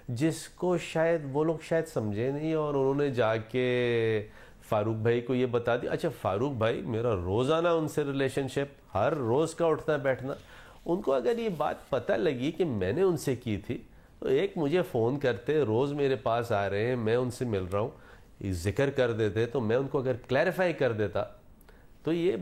جس کو شاید وہ لوگ شاید سمجھے نہیں، اور انہوں نے جا کے فاروق بھائی کو یہ بتا دیا۔ اچھا فاروق بھائی میرا روزانہ ان سے ریلیشن شپ، ہر روز کا اٹھنا بیٹھنا، ان کو اگر یہ بات پتہ لگی کہ میں نے ان سے کی تھی تو ایک مجھے فون کرتے، روز میرے پاس آ رہے ہیں، میں ان سے مل رہا ہوں، ذکر کر دیتے، تو میں ان کو اگر کلیریفائی کر دیتا تو یہ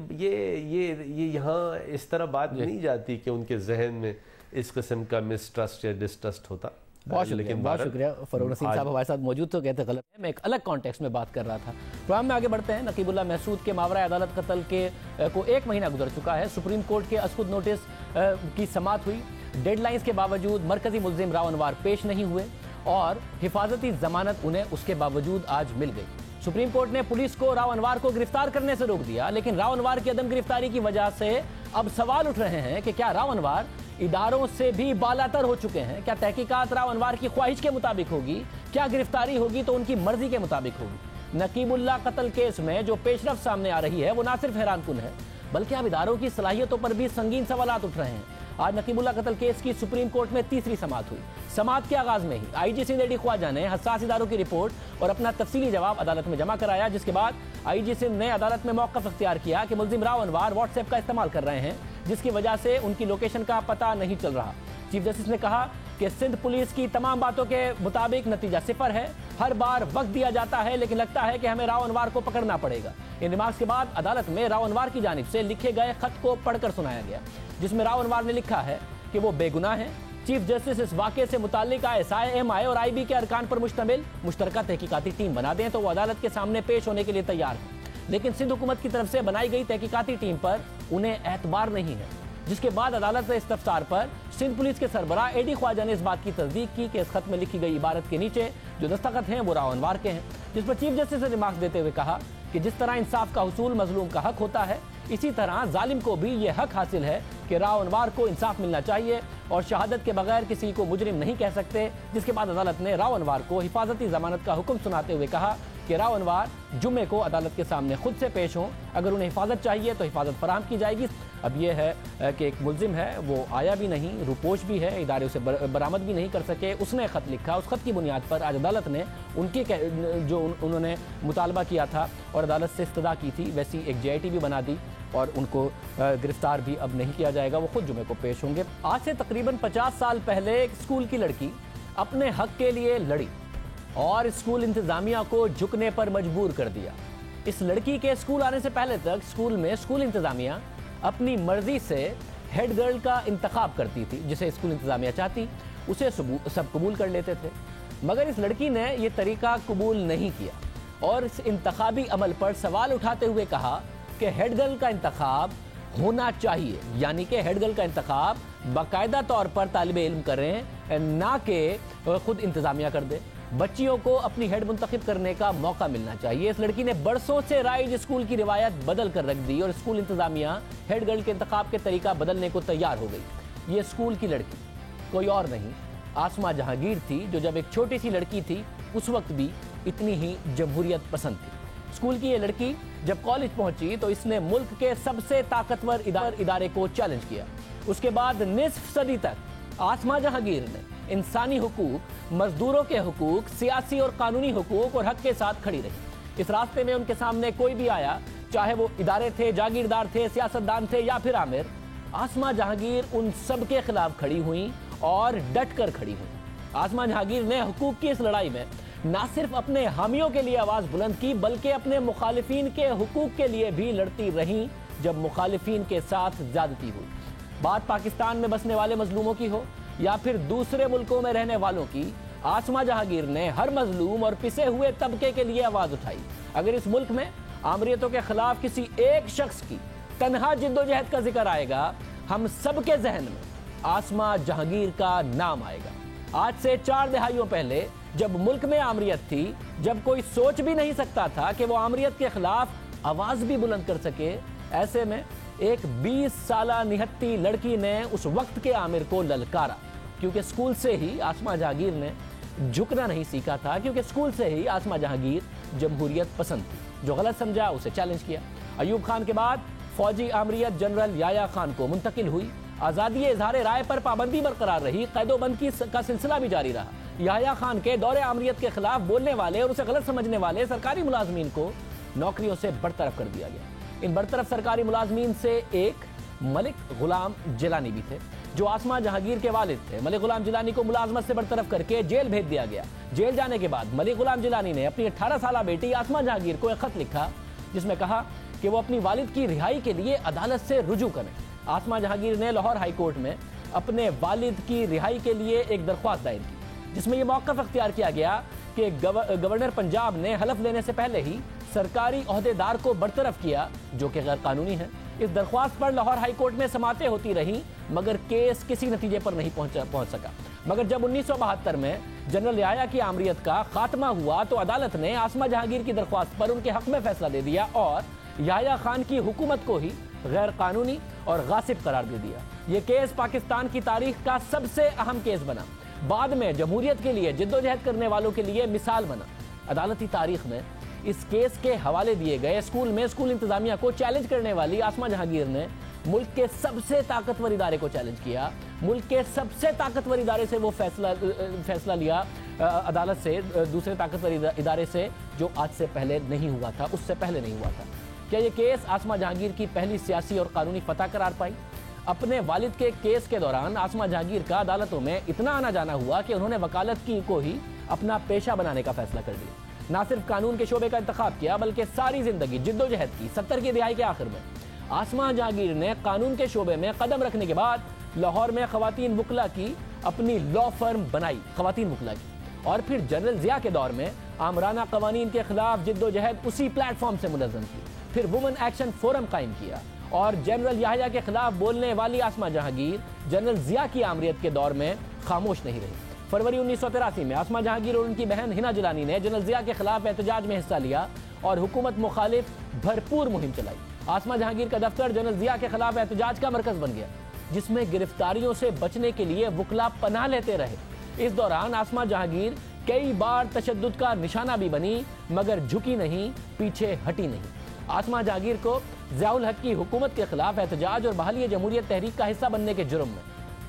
یہاں اس طرح بات نہیں جاتی کہ ان کے ذہن میں اس قسم کا مسٹرسٹ یا ڈسٹرسٹ ہوتا۔ بہت شکریہ فروغ نسیم صاحب ہمارے ساتھ موجود تو کہتے غلط ہے، میں ایک الگ کانٹیکسٹ میں بات کر رہا تھا۔ پروگرام میں آگے بڑھتے ہیں۔ نقیب اللہ محسود کے ماورائے عدالت قتل کو 1 مہینہ گزر چکا ہے، سپریم کورٹ کے از خود نوٹس کی سماعت ہوئی، ڈیڈ لائنز کے باوجود مرکزی ملزم راو انوار پیش نہیں ہوئے، اور حفاظتی ضمانت انہیں اس کے باوجود آج مل گئی۔ सुप्रीम कोर्ट ने पुलिस को राव अनवर को गिरफ्तार करने से रोक दिया, लेकिन राव अनवर की अदम गिरफ्तारी की वजह से अब सवाल उठ रहे हैं कि क्या राव अनवर इदारों से भी बालातर हो चुके हैं? क्या तहकीकात राव अनवर की ख्वाहिश के मुताबिक होगी? क्या गिरफ्तारी होगी तो उनकी मर्जी के मुताबिक होगी? नकीबुल्लाह कत्ल केस में जो पेशरफ सामने आ रही है वो ना सिर्फ हैरानकुन है, बल्कि अब इदारों की सलाहियतों पर भी संगीन सवालात उठ रहे हैं। आज नकीबुल्लाह कत्ल केस की सुप्रीम कोर्ट में तीसरी समाअत हुई। समाअत के आगाज में ही आईजी सिंध एडी ख्वाजा ने हसास इदारों की रिपोर्ट और अपना तफसीली जवाब अदालत में जमा कराया, जिसके बाद आईजी सिंध ने अदालत में मौक़िफ़ अख्तियार किया कि मुल्जिम राव अनवर व्हाट्सएप का इस्तेमाल कर रहे हैं, जिसकी वजह से उनकी लोकेशन का पता नहीं चल रहा। चीफ जस्टिस ने कहा कि सिंध पुलिस की तमाम बातों के मुताबिक नतीजा सिफर है। हर बार वक्त दिया जाता है, लेकिन लगता है कि हमें राव अनवर को पकड़ना पड़ेगा। इन रिमार्क्स के बाद अदालत में राव अनवर की जानिब से लिखे गए खत को पढ़कर सुनाया गया, जिसमें राव अनवर ने लिखा है कि वो बेगुनाह हैं। चीफ जस्टिस इस वाक़े से मुताल्लिक SIMI और IB के अरकान पर मुश्तमिल मुश्तरका तहकीकाती टीम बना दें तो वो अदालत के सामने पेश होने के लिए तैयार है, लेकिन सिंध हुकूमत की तरफ से बनाई गई तहकीकाती टीम पर उन्हें एतबार नहीं है। जिसके बाद अदालत के इस्तफसार पर सिंध पुलिस के सरबराह एडी ख्वाजा ने इस बात की तस्दीक की कि इस खत में लिखी गई इबारत के नीचे जो दस्तखत हैं वो राव अनवर के हैं, जिस पर चीफ जस्टिस ने रिमार्क्स देते हुए कहा कि जिस तरह इंसाफ का हुसूल मजलूम का हक होता है, इसी तरह जालिम को भी ये हक हासिल है कि राव अनवर को इंसाफ मिलना चाहिए और शहादत के बगैर किसी को मुजरिम नहीं कह सकते। जिसके बाद अदालत ने राव अनवर को हिफाजती जमानत का हुक्म सुनाते हुए कहा कि राव अनवर जुम्मे को अदालत के सामने खुद से पेश हों, अगर उन्हें हिफाजत चाहिए तो हिफाजत फराहम की जाएगी। अब ये है कि एक मुल्जिम है, वो आया भी नहीं, रुपोश भी है, इदारे उसे बरामद भी नहीं कर सके, उसने खत लिखा, उस खत की बुनियाद पर आज अदालत ने उनकी जो उन्होंने मुतालबा किया था और अदालत से इस्तदा की थी, वैसी एक JIT भी बना दी और उनको गिरफ्तार भी अब नहीं किया जाएगा, वो खुद जुमे को पेश होंगे। आज से तकरीबन 50 साल पहले एक स्कूल की लड़की अपने हक के लिए लड़ी और स्कूल इंतजामिया को झुकने पर मजबूर कर दिया। इस लड़की के स्कूल आने से पहले तक स्कूल में स्कूल इंतजामिया अपनी मर्जी से हेड गर्ल का इंतखाब करती थी, जिसे स्कूल इंतजामिया चाहती उसे सब कबूल कर लेते थे, मगर इस लड़की ने यह तरीका कबूल नहीं किया और इस इंतखाबी अमल पर सवाल उठाते हुए कहा कि हेड गर्ल का इंतखाब होना चाहिए, यानी कि हेड गर्ल का इंतखाब बाकायदा तौर पर तालिब इल्म करें, ना कि खुद इंतजामिया कर दे। बच्चियों को अपनी हेड मुंतखब करने का मौका मिलना चाहिए। इस लड़की ने बरसों से राइज स्कूल की रिवायत बदल कर रख दी और स्कूल इंतजामिया हेड गर्ल के इंतखाब के तरीका बदलने को तैयार हो गई। ये स्कूल की लड़की कोई और नहीं, आसमा जहांगीर थी, जो जब एक छोटी सी लड़की थी उस वक्त भी इतनी ही जमहूरियत पसंद थी। स्कूल की ये लड़की जब कॉलेज पहुंची तो इसने मुल्क के सबसे ताकतवर इदारे को चैलेंज किया। उसके बाद निस्फ सदी तक आसमा जहांगीर ने इंसानी हुकूक, मजदूरों के हुकूक, सियासी और कानूनी हुकूक और हक के साथ खड़ी रही। इस रास्ते में उनके सामने कोई भी आया, चाहे वो इदारे थे, जागीरदार थे, सियासतदान थे या फिर आमिर, आसमा जहांगीर उन सब के खिलाफ खड़ी हुई और डट कर खड़ी हुई। आसमा जहांगीर ने हुकूक की इस लड़ाई में ना सिर्फ अपने हामियों के लिए आवाज बुलंद की, बल्कि अपने मुखालिफिन के हुकूक के लिए भी लड़ती रहीं जब मुखालिफिन के साथ ज्यादती हुई। बात पाकिस्तान में बसने वाले मजलूमों की हो या फिर दूसरे मुल्कों में रहने वालों की, आसमा जहांगीर ने हर मजलूम और पिसे हुए तबके के लिए आवाज उठाई। अगर इस मुल्क में आमरीतों के खिलाफ किसी एक शख्स की तन्हा जिद्दोजहद का जिक्र आएगा, हम सबके जहन में आसमा जहांगीर का नाम आएगा। आज से 4 दहाइयों पहले जब मुल्क में आमरीत थी, जब कोई सोच भी नहीं सकता था कि वो आमरीत के खिलाफ आवाज भी बुलंद कर सके, ऐसे में एक 20 साला निहत्ती लड़की ने उस वक्त के आमिर को ललकारा, क्योंकि स्कूल से ही आसमा जहांगीर ने झुकना नहीं सीखा था, क्योंकि स्कूल से ही आसमा जहांगीर जमहूरियत पसंद थी। जो गलत समझा उसे चैलेंज किया। अयूब खान के बाद फौजी आमरीत जनरल याया खान को मुंतकिल हुई। आज़ादी इजहार राय पर पाबंदी बरकरार रही, कैदोबंद का सिलसिला भी जारी रहा। याया खान के दौरे आमरीत के खिलाफ बोलने वाले और उसे गलत समझने वाले सरकारी मुलाजमीन को नौकरियों से बरतरफ कर दिया गया। इन बरतरफ सरकारी मुलाजमीन से एक मलिक गुलाम जिलानी भी थे, जो आसमा जहांगीर के वालिद थे। मलिक गुलाम जिलानी को मुलाजमत से बरतरफ करके जेल भेज दिया गया। जेल जाने के बाद मलिक गुलाम जिलानी ने अपनी 18 साला बेटी आसमा जहांगीर को एक खत लिखा, जिसमें कहा कि वो अपनी वालिद की रिहाई के लिए अदालत से रुजू करें। आसमा जहांगीर ने लाहौर हाई कोर्ट में अपने वालिद की रिहाई के लिए एक दरख्वास्त दायर की, जिसमें यह मौक़िफ़ अख्तियार किया गया कि गवर्नर पंजाब ने हलफ लेने से पहले ही सरकारी ओहदेदार को बरतरफ किया, जो कि गैर कानूनी है। इस दरख्वास्त पर लाहौर हाई कोर्ट में समातें होती रहीं, मगर केस किसी नतीजे पर नहीं पहुंच सका। मगर जब 1972 में जनरल याह्या की आमरीत का खात्मा हुआ तो अदालत ने आसमा जहांगीर की दरख्वास्त पर उनके हक में फैसला दे दिया और याह्या खान की हुकूमत को ही गैर कानूनी और गासिब करार दे दिया। ये केस पाकिस्तान की तारीख का सबसे अहम केस बना, बाद में जमहूरियत के लिए जिद्दोजहद करने वालों के लिए मिसाल बना। अदालती तारीख में इस केस के हवाले दिए गए स्कूल इंतजामिया को चैलेंज करने वाली आसमा जहांगीर ने मुल्क के सबसे ताकतवर इदारे को चैलेंज किया। मुल्क के सबसे ताकतवर इदारे से वो फैसला लिया, अदालत से, दूसरे ताकतवर इदारे से, जो आज से पहले नहीं हुआ था, उससे पहले नहीं हुआ था। क्या ये केस आसमा जहांगीर की पहली सियासी और कानूनी फतह करार पाई? अपने वालिद के केस के दौरान आसमा जहांगीर का अदालतों में इतना आना जाना हुआ कि उन्होंने वकालत की को ही अपना पेशा बनाने का फैसला कर लिया। ना सिर्फ कानून के शोबे का इंतखाब किया, बल्कि सारी जिंदगी जिद्दोजहद की। 70 की दिहाई के आखिर में आसमा जहांगीर ने कानून के शोबे में कदम रखने के बाद लाहौर में खवातीन वकला की अपनी लॉ फर्म बनाई, खवातीन वकला की। और फिर जनरल जिया के दौर में आमराना कवानीन के खिलाफ जिद्दोजहद उसी प्लेटफॉर्म से मुनज़्ज़म की। फिर वुमेन एक्शन फोरम कायम किया और जनरल याह्या के खिलाफ बोलने वाली आसमा जहांगीर जनरल जिया की आमरीत के दौर में खामोश नहीं रही। फरवरी 1983 में आसमा जहांगीर और उनकी बहन हिना जिलानी ने जनरल जिया के खिलाफ एहतजाज में हिस्सा लिया और हुकूमत मुखालिफ भरपूर मुहिम चलाई। आसमा जहांगीर का दफ्तर जनरल जिया के खिलाफ एहतजाज का मरकज बन गया, जिसमें गिरफ्तारियों से बचने के लिए वकला पनाह लेते रहे। इस दौरान आसमा जहांगीर कई बार तशद्दुद का निशाना भी बनी, मगर झुकी नहीं, पीछे हटी नहीं। आसमा जहांगीर को ज़ियाउल हक की हुकूमत के खिलाफ एहतजाज और बहाली जमहूरियत तहरीक का हिस्सा बनने के जुर्म में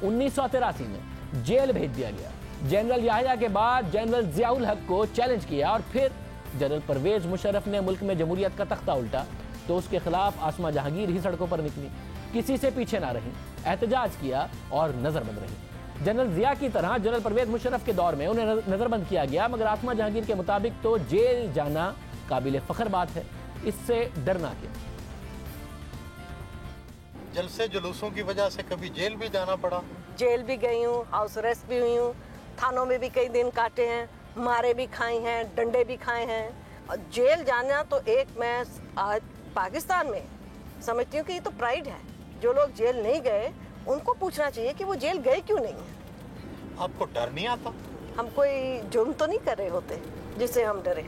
1983 में जेल भेज दिया गया। जनरल याह्या के बाद जनरल ज़ियाउल हक को चैलेंज किया और फिर जनरल परवेज मुशर्रफ ने मुल्क में जमहूरियत का तख्ता उल्टा तो उसके खिलाफ आसमा जहांगीर ही सड़कों पर निकली, किसी से पीछे ना रही, एहतजाज किया और नजरबंद रही। जनरल जिया की तरह जनरल परवेज मुशर्रफ के दौर में उन्हें नजरबंद किया गया, मगर आसमा जहांगीर के मुताबिक तो जेल जाना काबिल फख्र बात है, इससे डरना क्या। जलसे जुलूसों की वजह से कभी जेल भी जाना पड़ा। जेल भी गई हूँ, हाउस अरेस्ट भी हुई हूँ, थानों में भी कई दिन काटे हैं, मारे भी खाए हैं, डंडे भी खाए हैं। और जेल जाना तो एक मैं आज पाकिस्तान में समझती हूँ कि ये तो प्राइड है। जो लोग जेल नहीं गए उनको पूछना चाहिए कि वो जेल गए क्यों नहीं है। आपको डर नहीं आता? हम कोई जुर्म तो नहीं कर रहे होते जिससे हम डरे।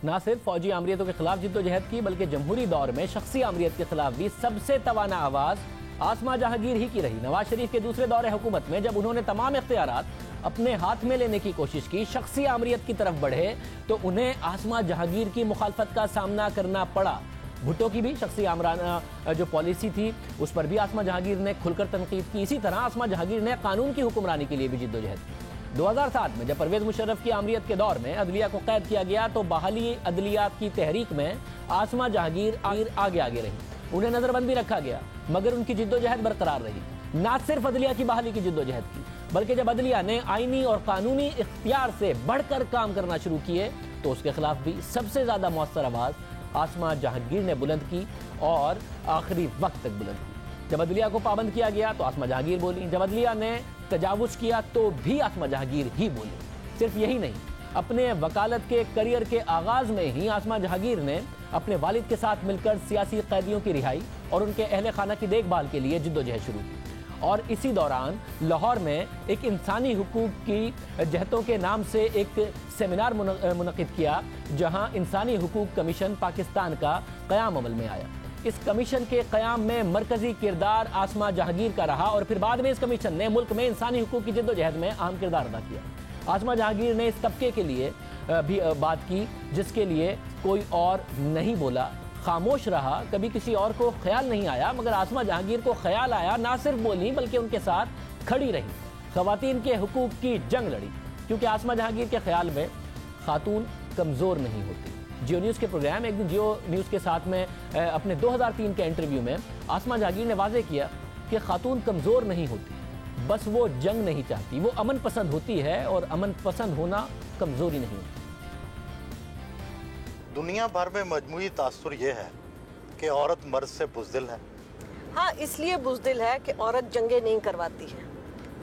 ना सिर्फ फौजी आमरीतों के खिलाफ जिद्दोजहद की, बल्कि जमहूरी दौर में शख्सी आमरीत के खिलाफ भी सबसे तवाना आवाज आसमा जहांगीर ही की रही। नवाज शरीफ के दूसरे दौरे हुकूमत में जब उन्होंने तमाम इख्तियारात अपने हाथ में लेने की कोशिश की, शख्सी आमरीत की तरफ बढ़े, तो उन्हें आसमा जहांगीर की मुखालफत का सामना करना पड़ा। भुट्टो की भी शख्सी आमराना जो पॉलिसी थी उस पर भी आसमा जहांगीर ने खुलकर तनकीद की। इसी तरह आसमा जहांगीर ने कानून की हुक्मरानी के लिए भी जिद्दोजहद की। 2007 में जब परवेज मुशर्रफ की आमरीत के दौर में अदलिया को कैद किया गया तो बहाली अदलियात की तहरीक में आसमा जहांगीर आगे रही। उन्हें नजरबंद भी रखा गया, मगर उनकी जिद्दोजहद बरकरार रही। ना सिर्फ अदलिया की बहाली की जिद्दोजहद की, बल्कि जब अदलिया ने आईनी और कानूनी इख्तियार से बढ़कर काम करना शुरू किए तो उसके खिलाफ भी सबसे ज्यादा मौसर आवाज आसमा जहांगीर ने बुलंद की और आखिरी वक्त तक बुलंद की। जब अदलिया को पाबंद किया गया तो आसमा जहांगीर बोली, जब अदलिया ने तजावुज किया तो भी आसमा जहांगीर ही बोली। सिर्फ यही नहीं, अपने वकालत के करियर के आगाज में ही आसमा जहांगीर ने अपने वालिद के साथ मिलकर सियासी कैदियों की रिहाई और उनके अहले खाना की देखभाल के लिए जिद्दोजहद शुरू की। और इसी दौरान लाहौर में एक इंसानी हुकूक की जहतों के नाम से एक सेमिनार मुनक़िद किया, जहां इंसानी हुकूक कमीशन पाकिस्तान का क़याम अमल में आया। इस कमीशन के क़याम में मरकजी किरदार आसमा जहांगीर का रहा और फिर बाद में इस कमीशन ने मुल्क में इंसानी हुकूक की जिद्दोजहद में अहम किरदार अदा किया। आसमा जहांगीर ने इस तबके के लिए भी बात की जिसके लिए कोई और नहीं बोला, खामोश रहा, कभी किसी और को ख्याल नहीं आया, मगर आसमा जहांगीर को ख्याल आया। ना सिर्फ बोली बल्कि उनके साथ खड़ी रही, खवातीन के हुकूक की जंग लड़ी, क्योंकि आसमा जहांगीर के ख्याल में खातून कमज़ोर नहीं होती। जियो न्यूज़ के प्रोग्राम एक दिन जियो न्यूज़ के साथ में अपने 2003 के इंटरव्यू में आसमा जहांगीर ने वाज़ेह किया कि खातून कमज़ोर नहीं होती, बस वो जंग नहीं चाहती, वो अमन पसंद होती है और अमन पसंद होना कमज़ोरी नहीं होती। दुनिया भर में मजमूई तासुर ये है कि औरत मर्द से बुज़दिल है। हाँ, इसलिए बुज़दिल है कि औरत जंगें नहीं करवाती है।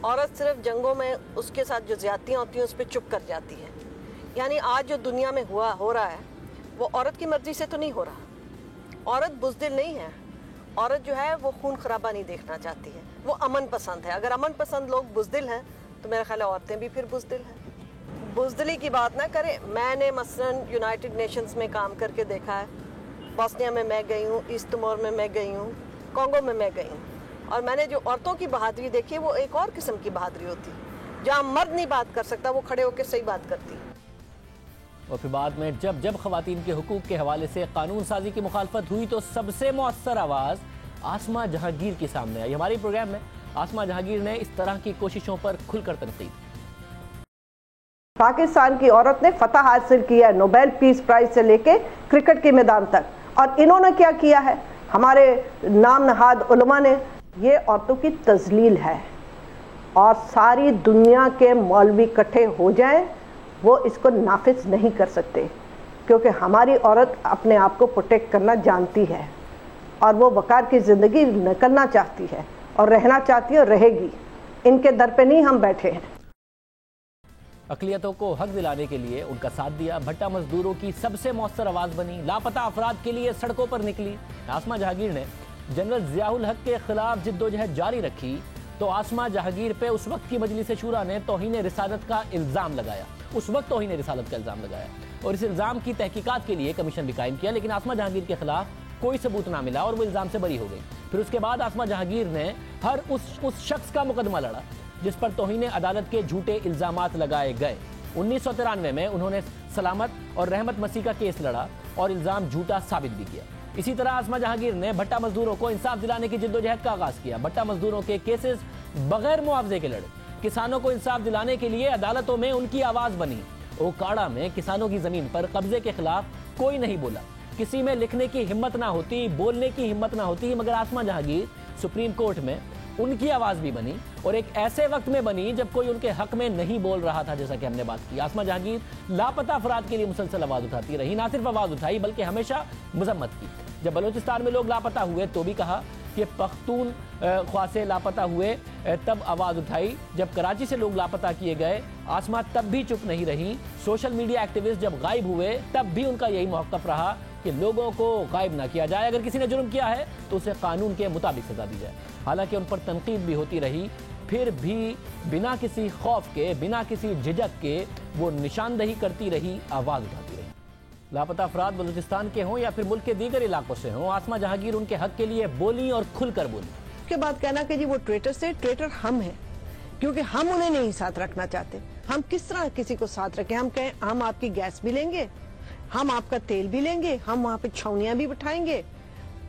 औरत सिर्फ जंगों में उसके साथ जो ज़्यादतियाँ होती हैं उस पर चुप कर जाती है। यानी आज जो दुनिया में हो रहा है वो औरत की मर्जी से तो नहीं हो रहा। औरत बुज़दिल नहीं है, औरत जो है वो खून खराबा नहीं देखना चाहती है, वो अमन पसंद है। अगर अमन पसंद लोग बुज़दिल हैं तो मेरा ख्याल है औरतें भी फिर बुज़दिल हैं। बुज़दिली की बात ना करें, मैंने मसलन यूनाइटेड नेशंस में काम करके देखा है, बॉस्निया में मैं गई हूँ, ईस्ट तिमोर में मैं गई हूँ, कॉन्गो में मैं गई हूँ, और मैंने जो औरतों की बहादुरी देखी है वो एक और किस्म की बहादुरी होती है। जहाँ मर्द नहीं बात कर सकता वो खड़े होकर सही बात करती है। और फिर बाद में जब खवातीन के हुकूक के हवाले से कानून साजी की मुखालफत हुई तो सबसे मौसर आवाज़ आसमा जहांगीर के सामने आई। हमारे प्रोग्राम में आसमा जहांगीर ने इस तरह की कोशिशों पर खुलकर तनकीद। पाकिस्तान की औरत ने फतह हासिल किया है नोबेल पीस प्राइज से लेके क्रिकेट के मैदान तक, और इन्होंने क्या किया है, हमारे नाम नहाद उलमा ने, ये औरतों की तजलील है। और सारी दुनिया के मौलवी इकट्ठे हो जाएं, वो इसको नाफिज नहीं कर सकते, क्योंकि हमारी औरत अपने आप को प्रोटेक्ट करना जानती है और वो वकार की ज़िंदगी निकलना चाहती है और रहना चाहती है और रहेगी। इनके दर पे नहीं हम बैठे हैं। अक़लियतों को हक दिलाने के लिए उनका साथ दिया। भट्टा मजदूरों की सबसे मौसर आवाज़ बनी। लापता अफराद के लिए सड़कों पर निकली। आसमा जहांगीर ने जनरल ज़ियाउल हक के खिलाफ जिद्दोजहद जारी रखी तो आसमा जहांगीर पे उस वक्त की मजलिस शूरा ने तौहीन रिसालत का इल्ज़ाम लगाया। उस वक्त तौहीन रिसालत का इल्ज़ाम लगाया और इस इल्ज़ाम की तहकीकात के लिए कमीशन भी कायम किया, लेकिन आसमा जहांगीर के खिलाफ कोई सबूत ना मिला और वो इल्ज़ाम से बरी हो गई। फिर उसके बाद आसमा जहांगीर ने हर उस शख्स का मुकदमा लड़ा जिस पर तौहीन अदालत के झूठे इल्ज़ामात लगाए गए। 1993 में उन्होंने सलामत और रहमत मसीह का केस लड़ा और इल्ज़ाम झूठा साबित भी किया। इसी तरह आसमा जहांगीर ने भट्टा मजदूरों को इंसाफ दिलाने की जिद्दोजहद का आगाज किया। भट्टा मजदूरों के केसेस बगैर मुआवजे के लड़े। किसानों को इंसाफ दिलाने के लिए अदालतों में उनकी आवाज बनी। ओकाड़ा में किसानों की जमीन पर कब्जे के खिलाफ कोई नहीं बोला। किसी में लिखने की हिम्मत ना होती, बोलने की हिम्मत ना होती, मगर आसमा जहांगीर सुप्रीम कोर्ट में उनकी आवाज भी बनी और एक ऐसे वक्त में बनी जब कोई उनके हक में नहीं बोल रहा था, जैसा कि हमने बात की। आसमा जहांगीर लापता अफराद के लिए मुसलसल आवाज उठाती रही। ना सिर्फ आवाज उठाई बल्कि हमेशा मजम्मत की। जब बलोचिस्तान में लोग लापता हुए तो भी कहा कि पख्तून ख्वा से लापता हुए, तब आवाज उठाई। जब कराची से लोग लापता किए गए आसमा तब भी चुप नहीं रही। सोशल मीडिया एक्टिविस्ट जब गायब हुए तब भी उनका यही मौक़िफ़ रहा कि लोगों को गायब ना किया जाए। अगर किसी ने जुर्म किया है तो उसे कानून के मुताबिक सजा दी जाए। हालांकि उन पर तनकीद भी होती रही, फिर भी बिना किसी खौफ के, बिना किसी झिझक के वो निशानदही करती रही, आवाज़ उठाती रही। लापता अफराद बलूचिस्तान के हों या फिर मुल्क के दीगर इलाकों से हों, आसमा जहांगीर उनके हक के लिए बोली और खुलकर बोली। उसके बाद कहना कि जी वो ट्रेटर से, ट्रेटर हम हैं क्योंकि हम उन्हें नहीं साथ रखना चाहते। हम किस तरह किसी को साथ रखें? हम कहें हम आपकी गैस भी लेंगे, हम आपका तेल भी लेंगे, हम वहाँ पे छावनियाँ भी बिठाएंगे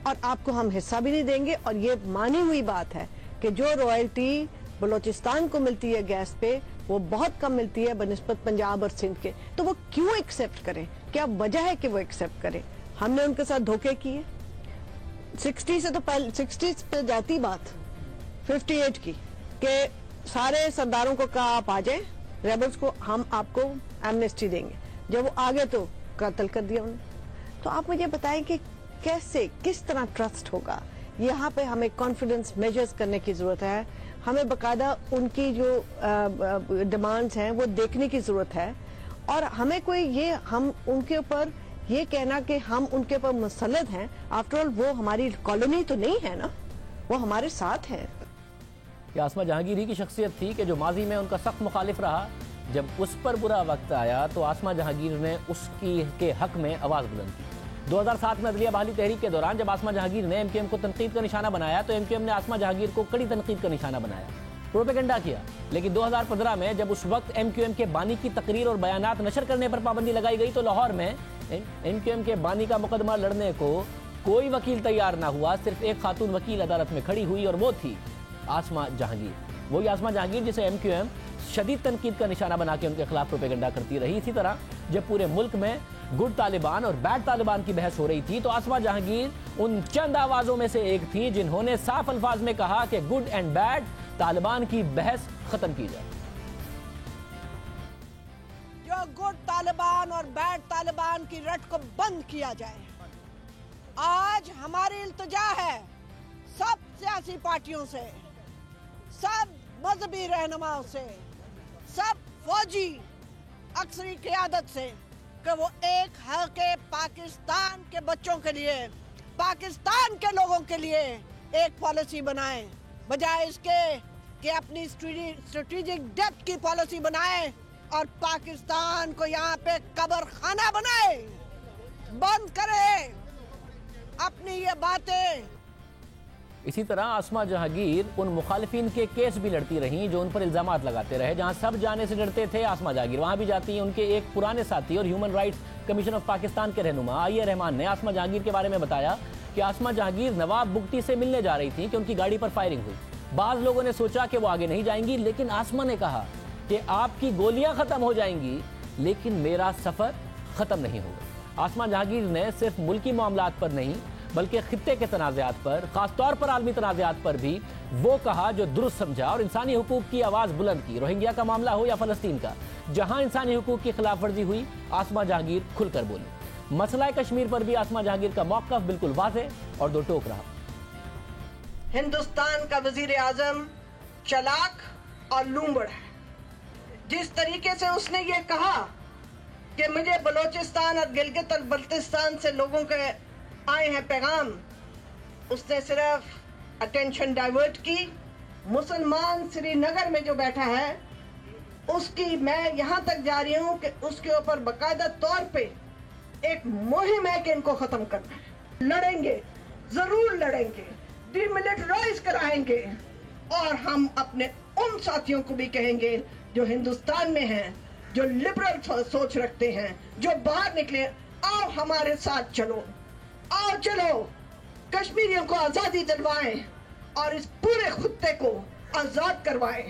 और आपको हम हिस्सा भी नहीं देंगे। और ये मानी हुई बात है कि जो रॉयल्टी बलोचिस्तान को मिलती है गैस पे वो बहुत कम मिलती है बनिस्बत पंजाब और सिंध के। तो वो क्यों एक्सेप्ट करें? क्या वजह है कि वो एक्सेप्ट करें? हमने उनके साथ धोखे किए। 60 से तो पहले 60 पे जाती बात 58 की कि सारे सरदारों को कहा आप आ जाएं, रेबल्स को हम आपको एमनेस्टी देंगे। जब वो आगे तो कत्ल कर दिया उन्हें। तो आप मुझे बताएं कि कैसे, किस तरह ट्रस्ट होगा? यहाँ पे हमें कॉन्फिडेंस मेजर्स करने की जरूरत है। हमें बकायदा उनकी जो डिमांड्स हैं वो देखने की जरूरत है। और हमें कोई ये हम उनके ऊपर ये कहना कि हम उनके ऊपर मुसल्लत हैं, आफ्टर ऑल वो हमारी कॉलोनी तो नहीं है ना, वो हमारे साथ है। आसमा जहांगीर ही की शख्सियत थी कि जो माजी में उनका सख्त मुखालिफ रहा, जब उस पर बुरा वक्त आया तो आसमा जहांगीर ने उसकी के हक में आवाज़ बुलंद की। 2007 में अदलिया बहाली तहरीक के दौरान जब आसमा जहांगीर ने एमक्यूएम को तनकीद का निशाना बनाया तो एमक्यूएम ने आसमा जहांगीर को कड़ी तनकीद का निशाना बनाया, प्रोपेगेंडा किया। लेकिन 2015 में जब उस वक्त एमक्यूएम के बानी की तकरीर और बयानात नशर करने पर पाबंदी लगाई गई तो लाहौर में एमक्यूएम के बानी का मुकदमा लड़ने को कोई वकील तैयार ना हुआ। सिर्फ एक खातून वकील अदालत में खड़ी हुई और वो थी आसमा जहांगीर। वही आसमा जहांगीर जिसे एमक्यूएम शदीद तनकीद का निशाना बना के उनके खिलाफ प्रोपेगेंडा करती रही। इसी तरह जब पूरे मुल्क में गुड तालिबान और बैड तालिबान की बहस हो रही थी तो आसमा जहांगीर उन चंद आवाजों में से एक थी जिन्होंने साफ अल्फाज में कहा कि गुड एंड बैड तालिबान की बहस खत्म की जाए। जो गुड तालिबान और बैड तालिबान की रट को बंद किया जाए। आज हमारी इल्तिजा है सब सियासी पार्टियों से, सब मजहबी रहनुमाओं से, सब फौजी अक्सरी क़यादत से कि वो एक हक़ पाकिस्तान के बच्चों के लिए, पाकिस्तान के लोगों के लिए एक पॉलिसी बनाएं, बजाय इसके कि अपनी स्ट्रेटेजिक डेप्थ की पॉलिसी बनाए और पाकिस्तान को यहाँ पे कब्र खाना बनाए। बंद करे अपनी ये बातें। इसी तरह आसमा जहांगीर उन मुखालिफिन के केस भी लड़ती रहीं जो उन पर इल्जामात लगाते रहे। जहां सब जाने से डरते थे आसमा जहांगीर वहां भी जाती हैं। उनके एक पुराने साथी और human rights commission of Pakistan के रहनुमा आईए रहमान ने आसमा जहांगीर के बारे में बताया कि आसमा जहांगीर नवाब बुगटी से मिलने जा रही थी कि उनकी गाड़ी पर फायरिंग हुई। बाज लोगों ने सोचा कि वो आगे नहीं जाएंगी, लेकिन आसमा ने कहा कि आपकी गोलियां खत्म हो जाएंगी लेकिन मेरा सफर खत्म नहीं होगा। आसमा जहांगीर ने सिर्फ मुल्की मामलात पर नहीं बल्कि खित्ते के तनाज़ात पर, खासतौर पर आलमी तनाज़ात पर भी वो कहा जो दुरुस्त समझा और इंसानी हुकूक की आवाज़ बुलंद की। रोहिंग्या का मामला हो या फ़लस्तीन का, जहां इंसानी हुकूक की खिलाफ वर्जी हुई आसमा जहांगीर खुलकर बोली। मसला कश्मीर पर भी आसमा जहांगीर का मौक़िफ़ बिल्कुल वाज़ेह और दो टोक रहा। हिंदुस्तान का वजीर आजम चालाक और लूंबड़ है। जिस तरीके से उसने ये कहा कि मुझे बलोचिस्तान और गिलगित और बल्तिस्तान से लोगों के आए हैं पैगाम, उसने सिर्फ अटेंशन डाइवर्ट की। मुसलमान श्रीनगर में जो बैठा है उसकी मैं यहाँ तक जा रही हूँ कि उसके ऊपर बाकायदा तौर पे एक मुहिम है कि इनको खत्म करना है। लड़ेंगे, जरूर लड़ेंगे, डिमिलिटराइज कराएंगे और हम अपने उन साथियों को भी कहेंगे जो हिंदुस्तान में हैं, जो लिबरल सोच रखते हैं, जो बाहर निकले, आओ हमारे साथ चलो, आओ चलो कश्मीरियों को आजादी दिलवाएं और इस पूरे खित्ते को आजाद करवाएं।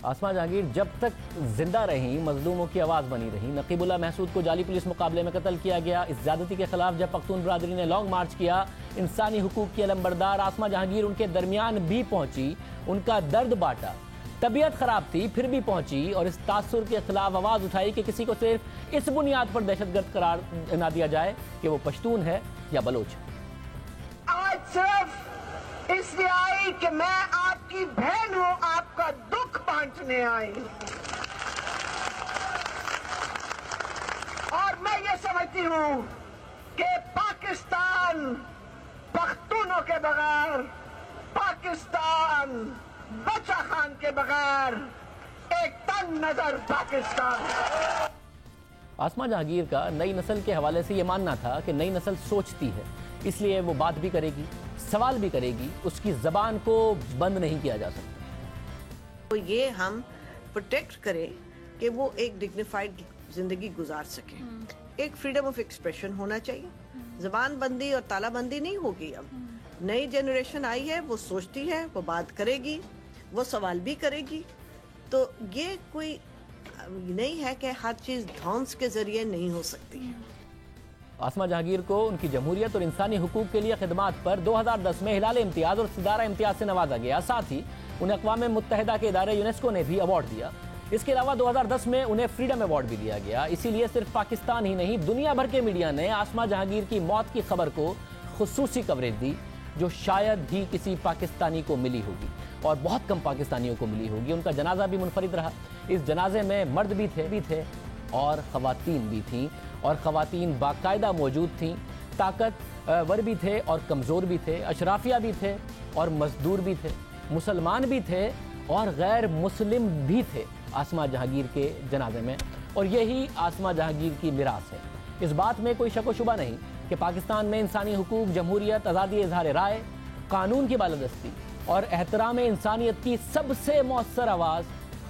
आसमा जहांगीर जब तक जिंदा रही मजलूमों की आवाज़ बनी रही। नकीबुल्लाह महसूद को जाली पुलिस मुकाबले में कत्ल किया गया। इस ज्यादती के खिलाफ जब पख्तून बरादरी ने लॉन्ग मार्च किया, इंसानी हुकूक की अलंबरदार आसमा जहांगीर उनके दरमियान भी पहुंची, उनका दर्द बांटा। तबीयत खराब थी फिर भी पहुंची और इस तासुर के खिलाफ आवाज़ उठाई कि किसी को सिर्फ इस बुनियाद पर दहशतगर्द करार ना दिया जाए कि वो पश्तून है या बलोच। आज सिर्फ इसलिए आई कि मैं आपकी बहन हूं, आपका दुख बांटने आई। और मैं ये समझती हूं कि पाकिस्तान पख्तूनों के बगैर, पाकिस्तान बच्चा खान के बगैर एक तंग नजर पाकिस्तान। आसमा जहांगीर का नई नस्ल के हवाले से ये मानना था कि नई नस्ल सोचती है, इसलिए वो बात भी करेगी, सवाल भी करेगी, उसकी जबान को बंद नहीं किया जा सकता। तो ये हम प्रोटेक्ट करें कि वो एक डिग्निफाइड जिंदगी गुजार सके। एक फ्रीडम ऑफ एक्सप्रेशन होना चाहिए, जबान बंदी और तालाबंदी नहीं होगी। अब नई जनरेशन आई है, वो सोचती है, वो बात करेगी, वो सवाल भी करेगी। तो ये कोई नहीं है कि हर चीज़ धौंस के जरिए नहीं हो सकती है। आसमा जहांगीर को उनकी जमहूरियत और इंसानी हुकूक के लिए खिदमात पर 2010 में हिलाल इम्तियाज और सितारा इम्तियाज से नवाजा गया। साथ ही उन्हें अक़वाम मुत्तहिदा के इदारे यूनेस्को ने भी अवार्ड दिया। इसके अलावा 2010 में उन्हें फ्रीडम अवार्ड भी दिया गया। इसीलिए सिर्फ पाकिस्तान ही नहीं, दुनिया भर के मीडिया ने आसमा जहांगीर की मौत की खबर को खुसूसी कवरेज दी, जो शायद ही किसी पाकिस्तानी को मिली होगी और बहुत कम पाकिस्तानियों को मिली होगी। उनका जनाजा भी मुनफरिद रहा। इस जनाजे में मर्द भी थे और ख़वातीन भी थीं, और ख़वातीन बाकायदा मौजूद थीं। ताकतवर भी थे और कमज़ोर भी थे, अशराफिया भी थे और मजदूर भी थे, मुसलमान भी थे और गैर मुस्लिम भी थे आसमा जहांगीर के जनाजे में। और यही आसमा जहांगीर की मिरास है। इस बात में कोई शक व शुबा नहीं कि पाकिस्तान में इंसानी हुकूक, जमहूरियत, आज़ादी इज़हार राय, कानून की बालादस्ती और एहतराम इंसानियत की सबसे मौसर आवाज़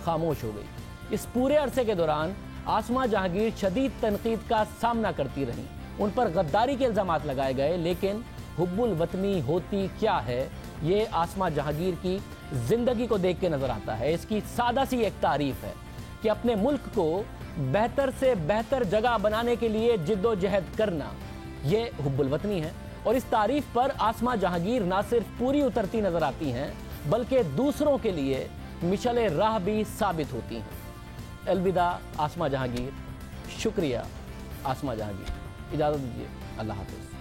खामोश हो गई। इस पूरे अरसे के दौरान आसमा जहांगीर शदीद तनकीद का सामना करती रहीं। उन पर गद्दारी के इल्ज़ामात लगाए गए, लेकिन हुब्बुल वतनी होती क्या है ये आसमा जहांगीर की ज़िंदगी को देख के नज़र आता है। इसकी सादा सी एक तारीफ़ है कि अपने मुल्क को बेहतर से बेहतर जगह बनाने के लिए जिद्दोजहद करना, ये हुब्बुल वतनी है। और इस तारीफ पर आसमा जहांगीर ना सिर्फ पूरी उतरती नजर आती हैं बल्कि दूसरों के लिए मिशले राह भी साबित होती हैं। अलविदा आसमा जहांगीर, शुक्रिया आसमा जहांगीर। इजाज़त दीजिए, अल्लाह हाफ़िज़।